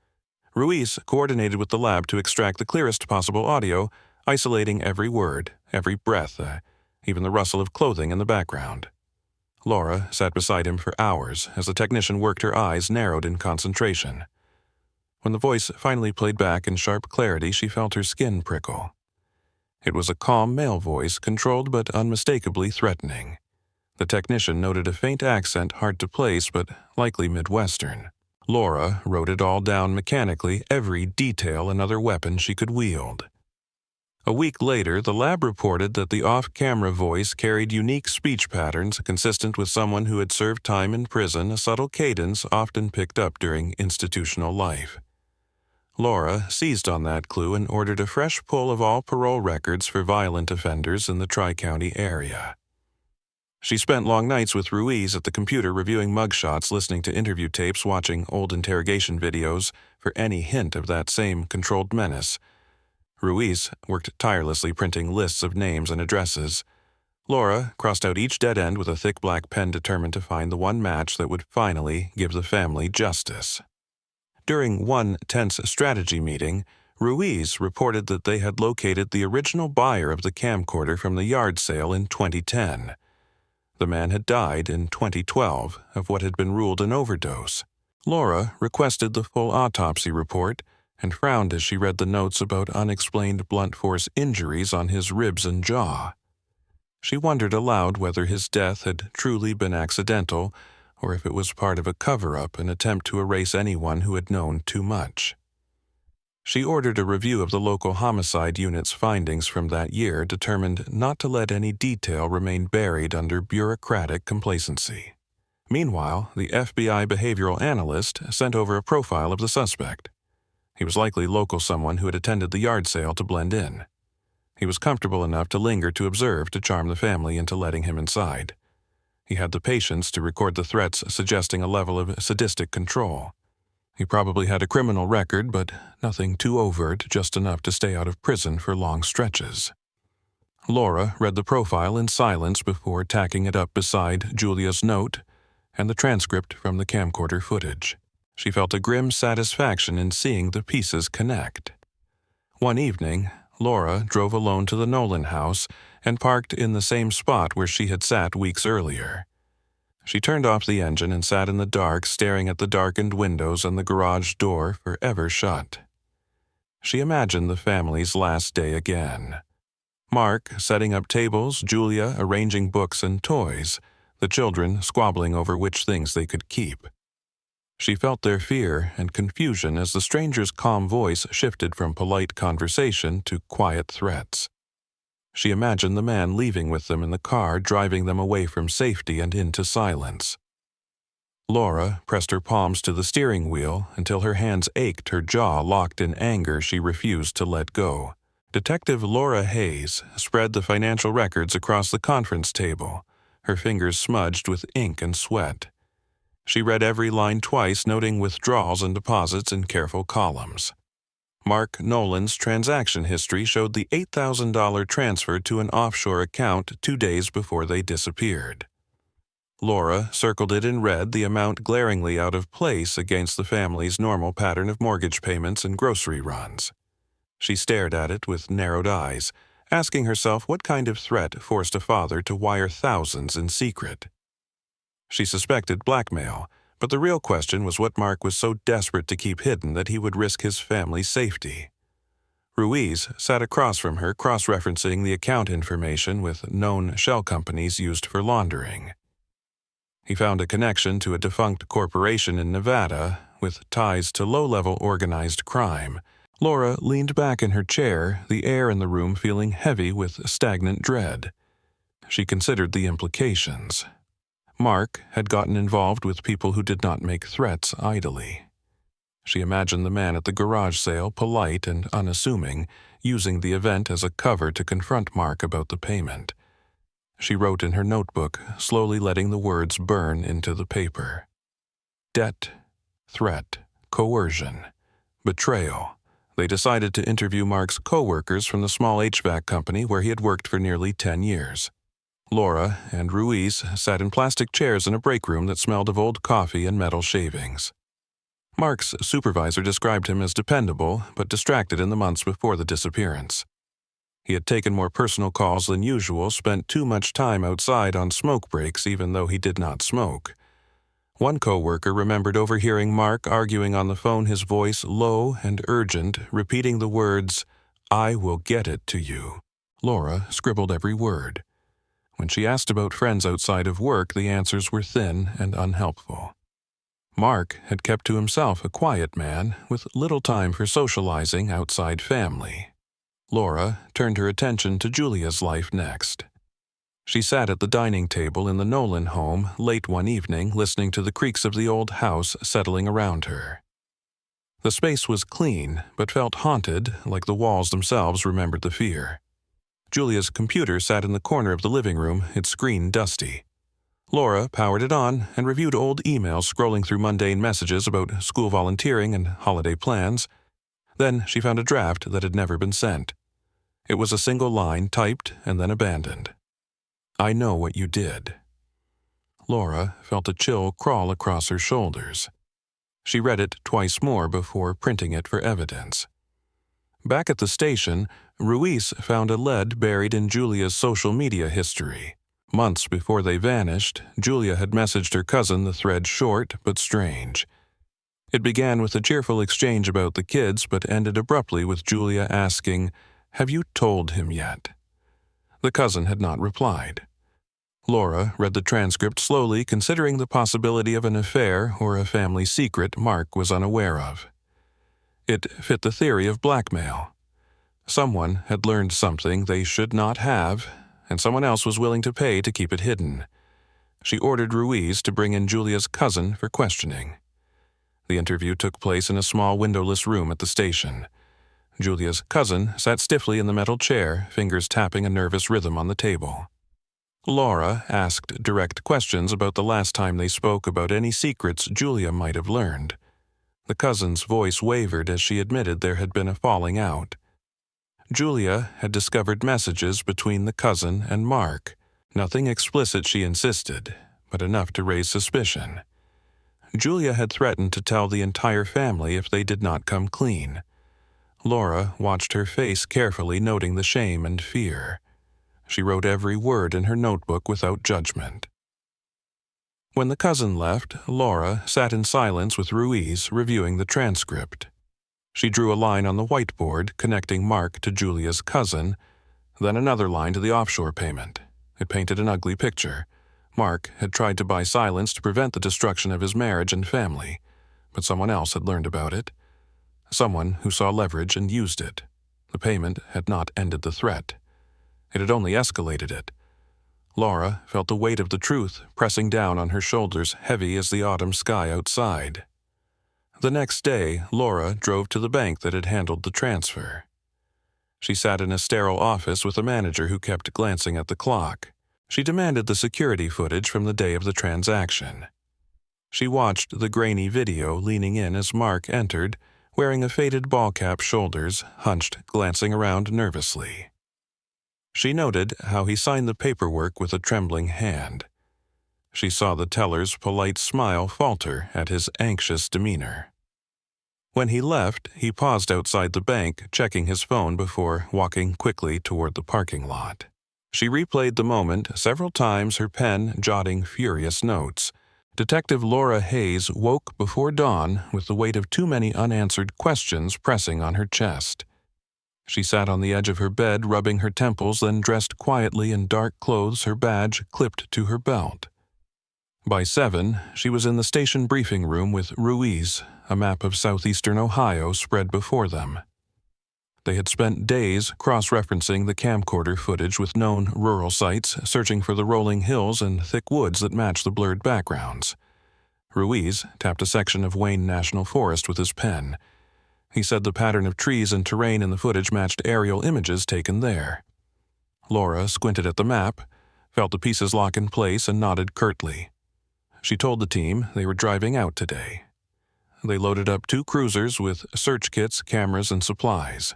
Ruiz coordinated with the lab to extract the clearest possible audio, isolating every word, every breath, even the rustle of clothing in the background. Laura sat beside him for hours as the technician worked, her eyes narrowed in concentration. When the voice finally played back in sharp clarity, she felt her skin prickle. It was a calm male voice, controlled but unmistakably threatening. The technician noted a faint accent hard to place but likely Midwestern. Laura wrote it all down mechanically, every detail another weapon she could wield. A week later, the lab reported that the off-camera voice carried unique speech patterns consistent with someone who had served time in prison, a subtle cadence often picked up during institutional life. Laura seized on that clue and ordered a fresh pull of all parole records for violent offenders in the Tri-County area. She spent long nights with Ruiz at the computer reviewing mugshots, listening to interview tapes, watching old interrogation videos for any hint of that same controlled menace. Ruiz worked tirelessly printing lists of names and addresses. Laura crossed out each dead end with a thick black pen, determined to find the one match that would finally give the family justice. During one tense strategy meeting, Ruiz reported that they had located the original buyer of the camcorder from the yard sale in 2010. The man had died in 2012 of what had been ruled an overdose. Laura requested the full autopsy report and frowned as she read the notes about unexplained blunt force injuries on his ribs and jaw. She wondered aloud whether his death had truly been accidental or if it was part of a cover-up, an attempt to erase anyone who had known too much. She ordered a review of the local homicide unit's findings from that year, determined not to let any detail remain buried under bureaucratic complacency. Meanwhile, the FBI behavioral analyst sent over a profile of the suspect. He was likely local someone who had attended the yard sale to blend in. He was comfortable enough to linger to observe to charm the family into letting him inside. He had the patience to record the threats suggesting a level of sadistic control. He probably had a criminal record, but nothing too overt, just enough to stay out of prison for long stretches. Laura read the profile in silence before tacking it up beside Julia's note and the transcript from the camcorder footage. She felt a grim satisfaction in seeing the pieces connect. One evening, Laura drove alone to the Nolan house and parked in the same spot where she had sat weeks earlier. She turned off the engine and sat in the dark, staring at the darkened windows and the garage door forever shut. She imagined the family's last day again. Mark setting up tables, Julia arranging books and toys, the children squabbling over which things they could keep. She felt their fear and confusion as the stranger's calm voice shifted from polite conversation to quiet threats. She imagined the man leaving with them in the car, driving them away from safety and into silence. Laura pressed her palms to the steering wheel until her hands ached, her jaw locked in anger she refused to let go. Detective Laura Hayes spread the financial records across the conference table, her fingers smudged with ink and sweat. She read every line twice, noting withdrawals and deposits in careful columns. Mark Nolan's transaction history showed the $8,000 transfer to an offshore account 2 days before they disappeared. Laura circled it in red, the amount glaringly out of place against the family's normal pattern of mortgage payments and grocery runs. She stared at it with narrowed eyes, asking herself what kind of threat forced a father to wire thousands in secret. She suspected blackmail, but the real question was what Mark was so desperate to keep hidden that he would risk his family's safety. Ruiz sat across from her, cross-referencing the account information with known shell companies used for laundering. He found a connection to a defunct corporation in Nevada with ties to low-level organized crime. Laura leaned back in her chair, the air in the room feeling heavy with stagnant dread. She considered the implications. Mark had gotten involved with people who did not make threats idly. She imagined the man at the garage sale, polite and unassuming, using the event as a cover to confront Mark about the payment. She wrote in her notebook, slowly letting the words burn into the paper. Debt, threat, coercion, betrayal. They decided to interview Mark's co-workers from the small HVAC company where he had worked for nearly 10 years. Laura and Ruiz sat in plastic chairs in a break room that smelled of old coffee and metal shavings. Mark's supervisor described him as dependable, but distracted in the months before the disappearance. He had taken more personal calls than usual, spent too much time outside on smoke breaks even though he did not smoke. One co-worker remembered overhearing Mark arguing on the phone, his voice low and urgent, repeating the words, "I will get it to you." Laura scribbled every word. When she asked about friends outside of work, the answers were thin and unhelpful. Mark had kept to himself, a quiet man, with little time for socializing outside family. Laura turned her attention to Julia's life next. She sat at the dining table in the Nolan home late one evening, listening to the creaks of the old house settling around her. The space was clean, but felt haunted, like the walls themselves remembered the fear. Julia's computer sat in the corner of the living room, its screen dusty. Laura powered it on and reviewed old emails, scrolling through mundane messages about school volunteering and holiday plans. Then she found a draft that had never been sent. It was a single line, typed and then abandoned. "I know what you did." Laura felt a chill crawl across her shoulders. She read it twice more before printing it for evidence. Back at the station, Ruiz found a lead buried in Julia's social media history. Months before they vanished, Julia had messaged her cousin the thread short but strange. It began with a cheerful exchange about the kids but ended abruptly with Julia asking, "Have you told him yet?" The cousin had not replied. Laura read the transcript slowly, considering the possibility of an affair or a family secret Mark was unaware of. It fit the theory of blackmail. Someone had learned something they should not have, and someone else was willing to pay to keep it hidden. She ordered Ruiz to bring in Julia's cousin for questioning. The interview took place in a small windowless room at the station. Julia's cousin sat stiffly in the metal chair, fingers tapping a nervous rhythm on the table. Laura asked direct questions about the last time they spoke about any secrets Julia might have learned. The cousin's voice wavered as she admitted there had been a falling out. Julia had discovered messages between the cousin and Mark. Nothing explicit, she insisted, but enough to raise suspicion. Julia had threatened to tell the entire family if they did not come clean. Laura watched her face carefully, noting the shame and fear. She wrote every word in her notebook without judgment. When the cousin left, Laura sat in silence with Ruiz, reviewing the transcript. She drew a line on the whiteboard connecting Mark to Julia's cousin, then another line to the offshore payment. It painted an ugly picture. Mark had tried to buy silence to prevent the destruction of his marriage and family, but someone else had learned about it. Someone who saw leverage and used it. The payment had not ended the threat. It had only escalated it. Laura felt the weight of the truth pressing down on her shoulders, heavy as the autumn sky outside. The next day, Laura drove to the bank that had handled the transfer. She sat in a sterile office with a manager who kept glancing at the clock. She demanded the security footage from the day of the transaction. She watched the grainy video, leaning in as Mark entered, wearing a faded ball-cap, shoulders hunched, glancing around nervously. She noted how he signed the paperwork with a trembling hand. She saw the teller's polite smile falter at his anxious demeanor. When he left, he paused outside the bank, checking his phone before walking quickly toward the parking lot. She replayed the moment several times, her pen jotting furious notes. Detective Laura Hayes woke before dawn with the weight of too many unanswered questions pressing on her chest. She sat on the edge of her bed, rubbing her temples, then dressed quietly in dark clothes, her badge clipped to her belt. By 7, she was in the station briefing room with Ruiz, a map of southeastern Ohio spread before them. They had spent days cross-referencing the camcorder footage with known rural sites, searching for the rolling hills and thick woods that matched the blurred backgrounds. Ruiz tapped a section of Wayne National Forest with his pen. He said the pattern of trees and terrain in the footage matched aerial images taken there. Laura squinted at the map, felt the pieces lock in place, and nodded curtly. She told the team they were driving out today. They loaded up 2 cruisers with search kits, cameras, and supplies.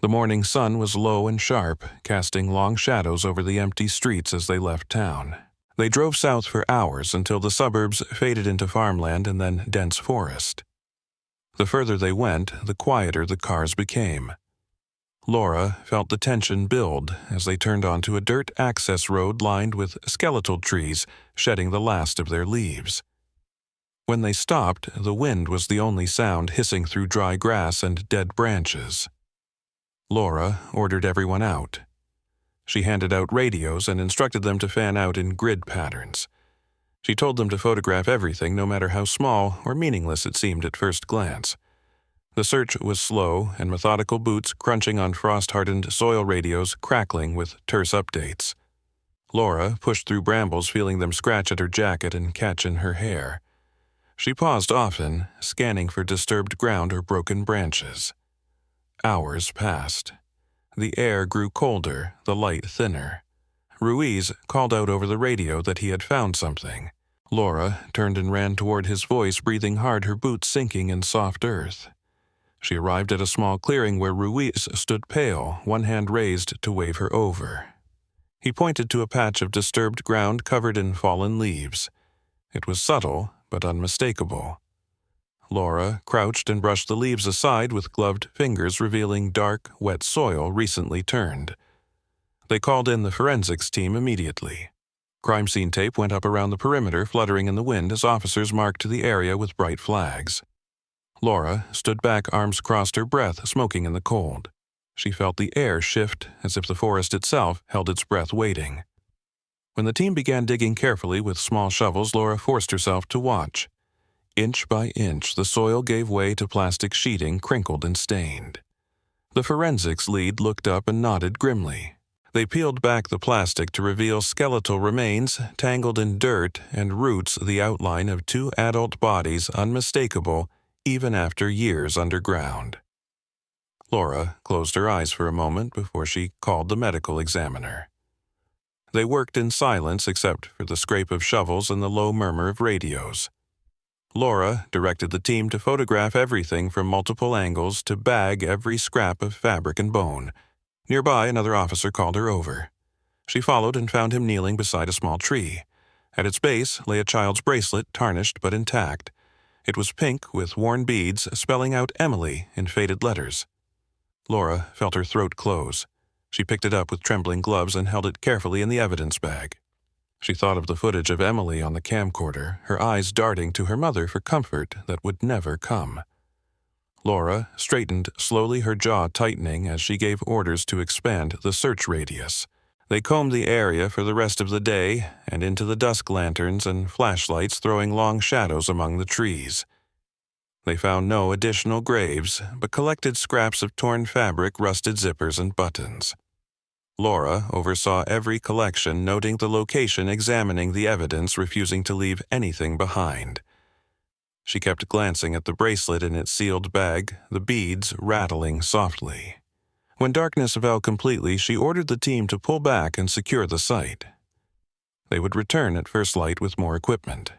The morning sun was low and sharp, casting long shadows over the empty streets as they left town. They drove south for hours until the suburbs faded into farmland and then dense forest. The further they went, the quieter the cars became. Laura felt the tension build as they turned onto a dirt access road lined with skeletal trees shedding the last of their leaves. When they stopped, the wind was the only sound, hissing through dry grass and dead branches. Laura ordered everyone out. She handed out radios and instructed them to fan out in grid patterns. She told them to photograph everything, no matter how small or meaningless it seemed at first glance. The search was slow, and methodical boots crunching on frost-hardened soil radios, crackling with terse updates. Laura pushed through brambles, feeling them scratch at her jacket and catch in her hair. She paused often, scanning for disturbed ground or broken branches. Hours passed. The air grew colder, the light thinner. Ruiz called out over the radio that he had found something. Laura turned and ran toward his voice, breathing hard, her boots sinking in soft earth. She arrived at a small clearing where Ruiz stood pale, one hand raised to wave her over. He pointed to a patch of disturbed ground covered in fallen leaves. It was subtle, but unmistakable. Laura crouched and brushed the leaves aside with gloved fingers, revealing dark, wet soil recently turned. They called in the forensics team immediately. Crime scene tape went up around the perimeter, fluttering in the wind as officers marked the area with bright flags. Laura stood back, arms crossed, her breath smoking in the cold. She felt the air shift as if the forest itself held its breath waiting. When the team began digging carefully with small shovels, Laura forced herself to watch. Inch by inch, the soil gave way to plastic sheeting, crinkled and stained. The forensics lead looked up and nodded grimly. They peeled back the plastic to reveal skeletal remains, tangled in dirt, and roots the outline of 2 adult bodies unmistakable even after years underground. Laura closed her eyes for a moment before she called the medical examiner. They worked in silence except for the scrape of shovels and the low murmur of radios. Laura directed the team to photograph everything from multiple angles to bag every scrap of fabric and bone. Nearby, another officer called her over. She followed and found him kneeling beside a small tree. At its base lay a child's bracelet, tarnished but intact. It was pink with worn beads, spelling out Emily in faded letters. Laura felt her throat close. She picked it up with trembling gloves and held it carefully in the evidence bag. She thought of the footage of Emily on the camcorder, her eyes darting to her mother for comfort that would never come. Laura straightened slowly, her jaw tightening as she gave orders to expand the search radius. They combed the area for the rest of the day and into the dusk lanterns and flashlights throwing long shadows among the trees. They found no additional graves, but collected scraps of torn fabric, rusted zippers, and buttons. Laura oversaw every collection, noting the location, examining the evidence, refusing to leave anything behind. She kept glancing at the bracelet in its sealed bag, the beads rattling softly. When darkness fell completely, she ordered the team to pull back and secure the site. They would return at first light with more equipment.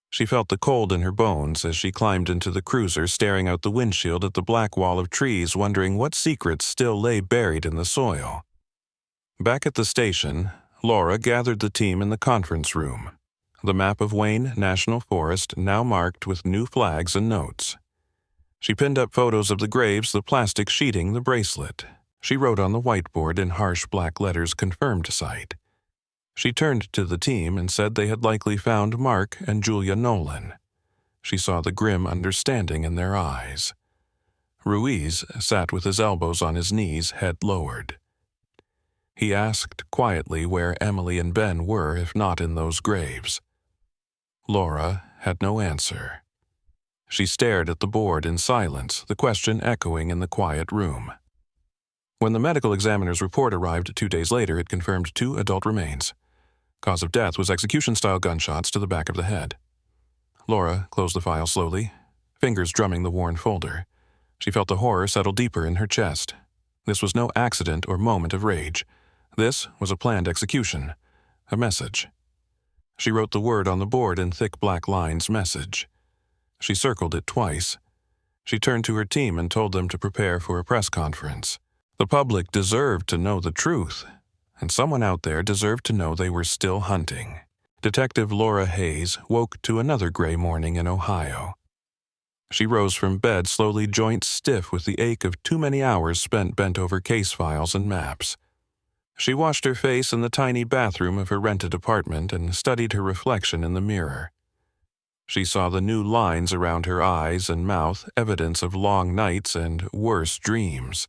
She felt the cold in her bones as she climbed into the cruiser, staring out the windshield at the black wall of trees, wondering what secrets still lay buried in the soil. Back at the station, Laura gathered the team in the conference room. The map of Wayne National Forest now marked with new flags and notes. She pinned up photos of the graves, the plastic sheeting, the bracelet. She wrote on the whiteboard in harsh black letters, "Confirmed site." She turned to the team and said they had likely found Mark and Julia Nolan. She saw the grim understanding in their eyes. Ruiz sat with his elbows on his knees, head lowered. He asked quietly where Emily and Ben were, if not in those graves. Laura had no answer. She stared at the board in silence, the question echoing in the quiet room. When the medical examiner's report arrived 2 days later, it confirmed 2 adult remains. Cause of death was execution-style gunshots to the back of the head. Laura closed the file slowly, fingers drumming the worn folder. She felt the horror settle deeper in her chest. This was no accident or moment of rage. This was a planned execution, a message. She wrote the word on the board in thick black lines, "Message." She circled it twice. She turned to her team and told them to prepare for a press conference. The public deserved to know the truth, and someone out there deserved to know they were still hunting. Detective Laura Hayes woke to another gray morning in Ohio. She rose from bed, slowly, joints stiff with the ache of too many hours spent bent over case files and maps. She washed her face in the tiny bathroom of her rented apartment and studied her reflection in the mirror. She saw the new lines around her eyes and mouth, evidence of long nights and worse dreams.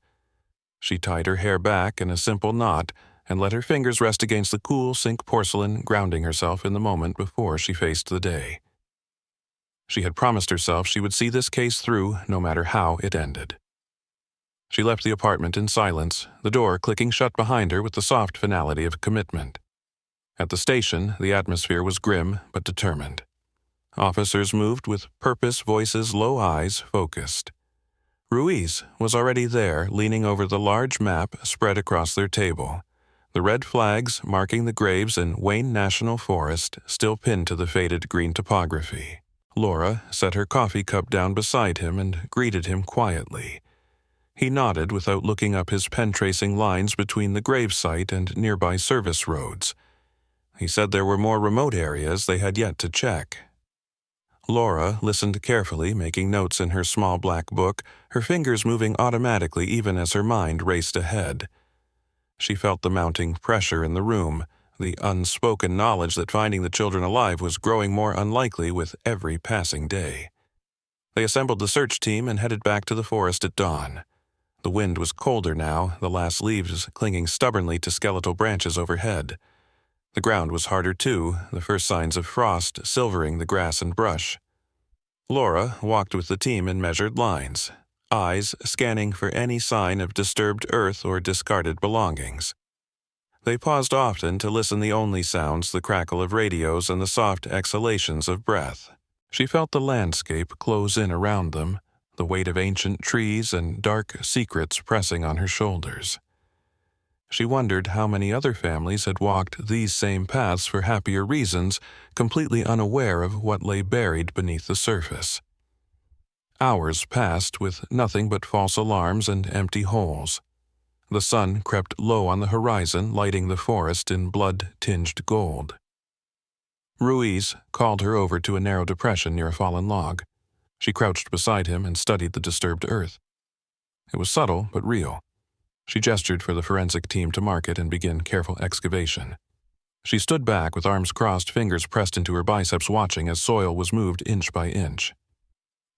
She tied her hair back in a simple knot and let her fingers rest against the cool sink porcelain, grounding herself in the moment before she faced the day. She had promised herself she would see this case through, no matter how it ended. She left the apartment in silence, the door clicking shut behind her with the soft finality of commitment. At the station, the atmosphere was grim but determined. Officers moved with purpose, voices low, eyes focused. Ruiz was already there, leaning over the large map spread across their table, the red flags marking the graves in Wayne National Forest still pinned to the faded green topography. Laura set her coffee cup down beside him and greeted him quietly. He nodded without looking up his pen-tracing lines between the gravesite and nearby service roads. He said there were more remote areas they had yet to check. Laura listened carefully, making notes in her small black book, her fingers moving automatically even as her mind raced ahead. She felt the mounting pressure in the room, the unspoken knowledge that finding the children alive was growing more unlikely with every passing day. They assembled the search team and headed back to the forest at dawn. The wind was colder now, the last leaves clinging stubbornly to skeletal branches overhead. The ground was harder too, the first signs of frost silvering the grass and brush. Laura walked with the team in measured lines, eyes scanning for any sign of disturbed earth or discarded belongings. They paused often to listen, the only sounds the crackle of radios and the soft exhalations of breath. She felt the landscape close in around them, the weight of ancient trees and dark secrets pressing on her shoulders. She wondered how many other families had walked these same paths for happier reasons, completely unaware of what lay buried beneath the surface. Hours passed with nothing but false alarms and empty holes. The sun crept low on the horizon, lighting the forest in blood-tinged gold. Ruiz called her over to a narrow depression near a fallen log. She crouched beside him and studied the disturbed earth. It was subtle but real. She gestured for the forensic team to mark it and begin careful excavation. She stood back with arms crossed, fingers pressed into her biceps, watching as soil was moved inch by inch.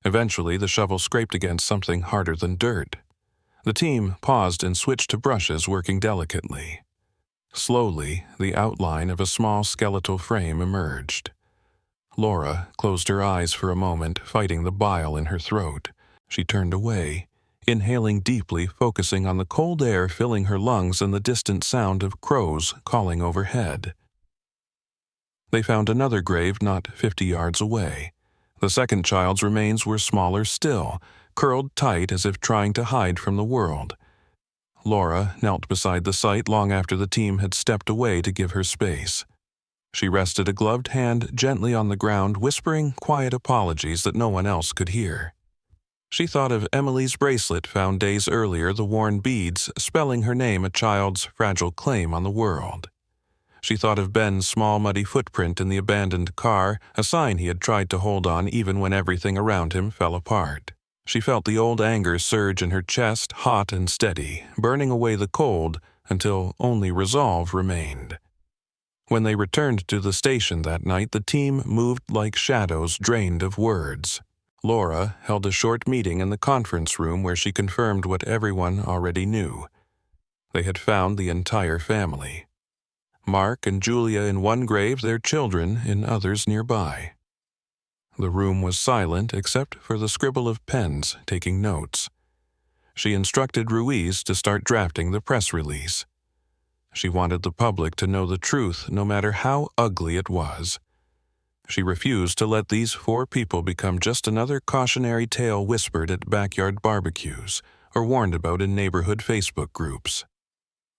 Eventually, the shovel scraped against something harder than dirt. The team paused and switched to brushes, working delicately. Slowly, the outline of a small skeletal frame emerged. Laura closed her eyes for a moment, fighting the bile in her throat. She turned away, inhaling deeply, focusing on the cold air filling her lungs and the distant sound of crows calling overhead. They found another grave not 50 yards away. The second child's remains were smaller still, curled tight as if trying to hide from the world. Laura knelt beside the site long after the team had stepped away to give her space. She rested a gloved hand gently on the ground, whispering quiet apologies that no one else could hear. She thought of Emily's bracelet found days earlier, the worn beads spelling her name, a child's fragile claim on the world. She thought of Ben's small muddy footprint in the abandoned car, a sign he had tried to hold on even when everything around him fell apart. She felt the old anger surge in her chest, hot and steady, burning away the cold until only resolve remained. When they returned to the station that night, the team moved like shadows drained of words. Laura held a short meeting in the conference room where she confirmed what everyone already knew. They had found the entire family. Mark and Julia in one grave, their children in others nearby. The room was silent except for the scribble of pens taking notes. She instructed Ruiz to start drafting the press release. She wanted the public to know the truth, no matter how ugly it was. She refused to let these 4 people become just another cautionary tale whispered at backyard barbecues or warned about in neighborhood Facebook groups.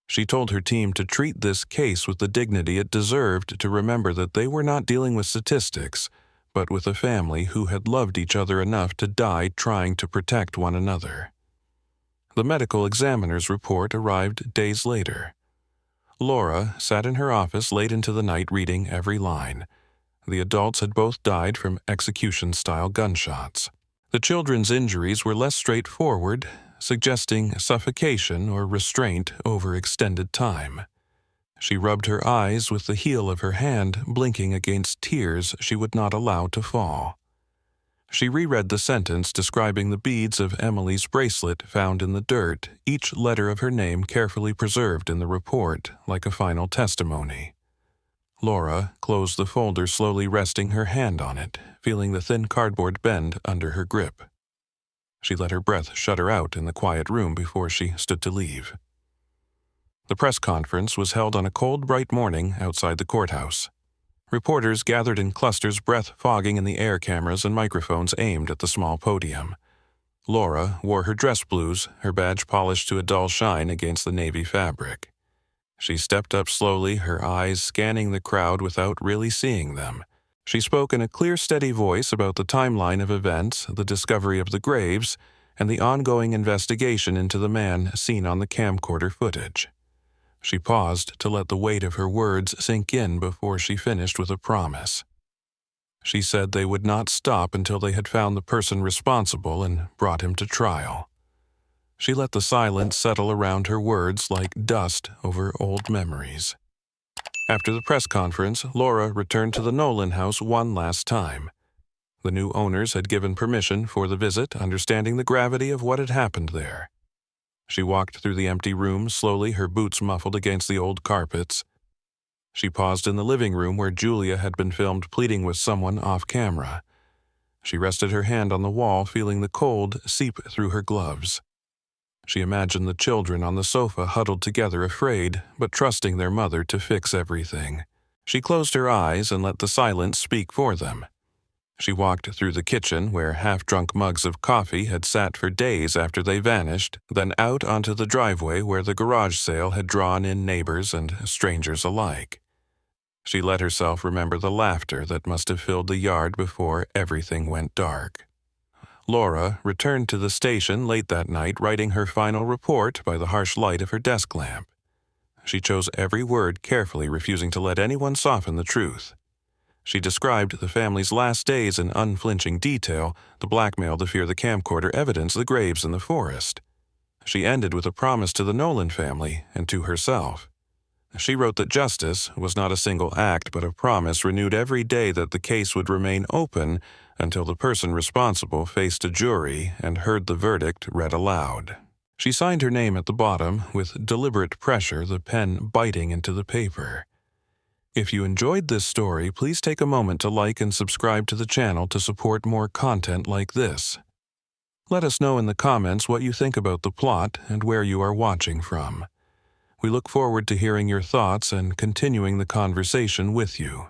She told her team to treat this case with the dignity it deserved, to remember that they were not dealing with statistics, but with a family who had loved each other enough to die trying to protect one another. The medical examiner's report arrived days later. Laura sat in her office late into the night reading every line. The adults had both died from execution-style gunshots. The children's injuries were less straightforward, suggesting suffocation or restraint over extended time. She rubbed her eyes with the heel of her hand, blinking against tears she would not allow to fall. She reread the sentence describing the beads of Emily's bracelet found in the dirt, each letter of her name carefully preserved in the report, like a final testimony. Laura closed the folder, slowly resting her hand on it, feeling the thin cardboard bend under her grip. She let her breath shudder out in the quiet room before she stood to leave. The press conference was held on a cold, bright morning outside the courthouse. Reporters gathered in clusters, breath fogging in the air, cameras and microphones aimed at the small podium. Laura wore her dress blues, her badge polished to a dull shine against the navy fabric. She stepped up slowly, her eyes scanning the crowd without really seeing them. She spoke in a clear, steady voice about the timeline of events, the discovery of the graves, and the ongoing investigation into the man seen on the camcorder footage. She paused to let the weight of her words sink in before she finished with a promise. She said they would not stop until they had found the person responsible and brought him to trial. She let the silence settle around her words like dust over old memories. After the press conference, Laura returned to the Nolan house one last time. The new owners had given permission for the visit, understanding the gravity of what had happened there. She walked through the empty room, slowly, her boots muffled against the old carpets. She paused in the living room where Julia had been filmed pleading with someone off camera. She rested her hand on the wall, feeling the cold seep through her gloves. She imagined the children on the sofa huddled together, afraid, but trusting their mother to fix everything. She closed her eyes and let the silence speak for them. She walked through the kitchen, where half-drunk mugs of coffee had sat for days after they vanished, then out onto the driveway where the garage sale had drawn in neighbors and strangers alike. She let herself remember the laughter that must have filled the yard before everything went dark. Laura returned to the station late that night, writing her final report by the harsh light of her desk lamp. She chose every word carefully, refusing to let anyone soften the truth. She described the family's last days in unflinching detail, the blackmail, the fear, the camcorder evidence, the graves in the forest. She ended with a promise to the Nolan family and to herself. She wrote that justice was not a single act, but a promise renewed every day that the case would remain open until the person responsible faced a jury and heard the verdict read aloud. She signed her name at the bottom with deliberate pressure, the pen biting into the paper. If you enjoyed this story, please take a moment to like and subscribe to the channel to support more content like this. Let us know in the comments what you think about the plot and where you are watching from. We look forward to hearing your thoughts and continuing the conversation with you.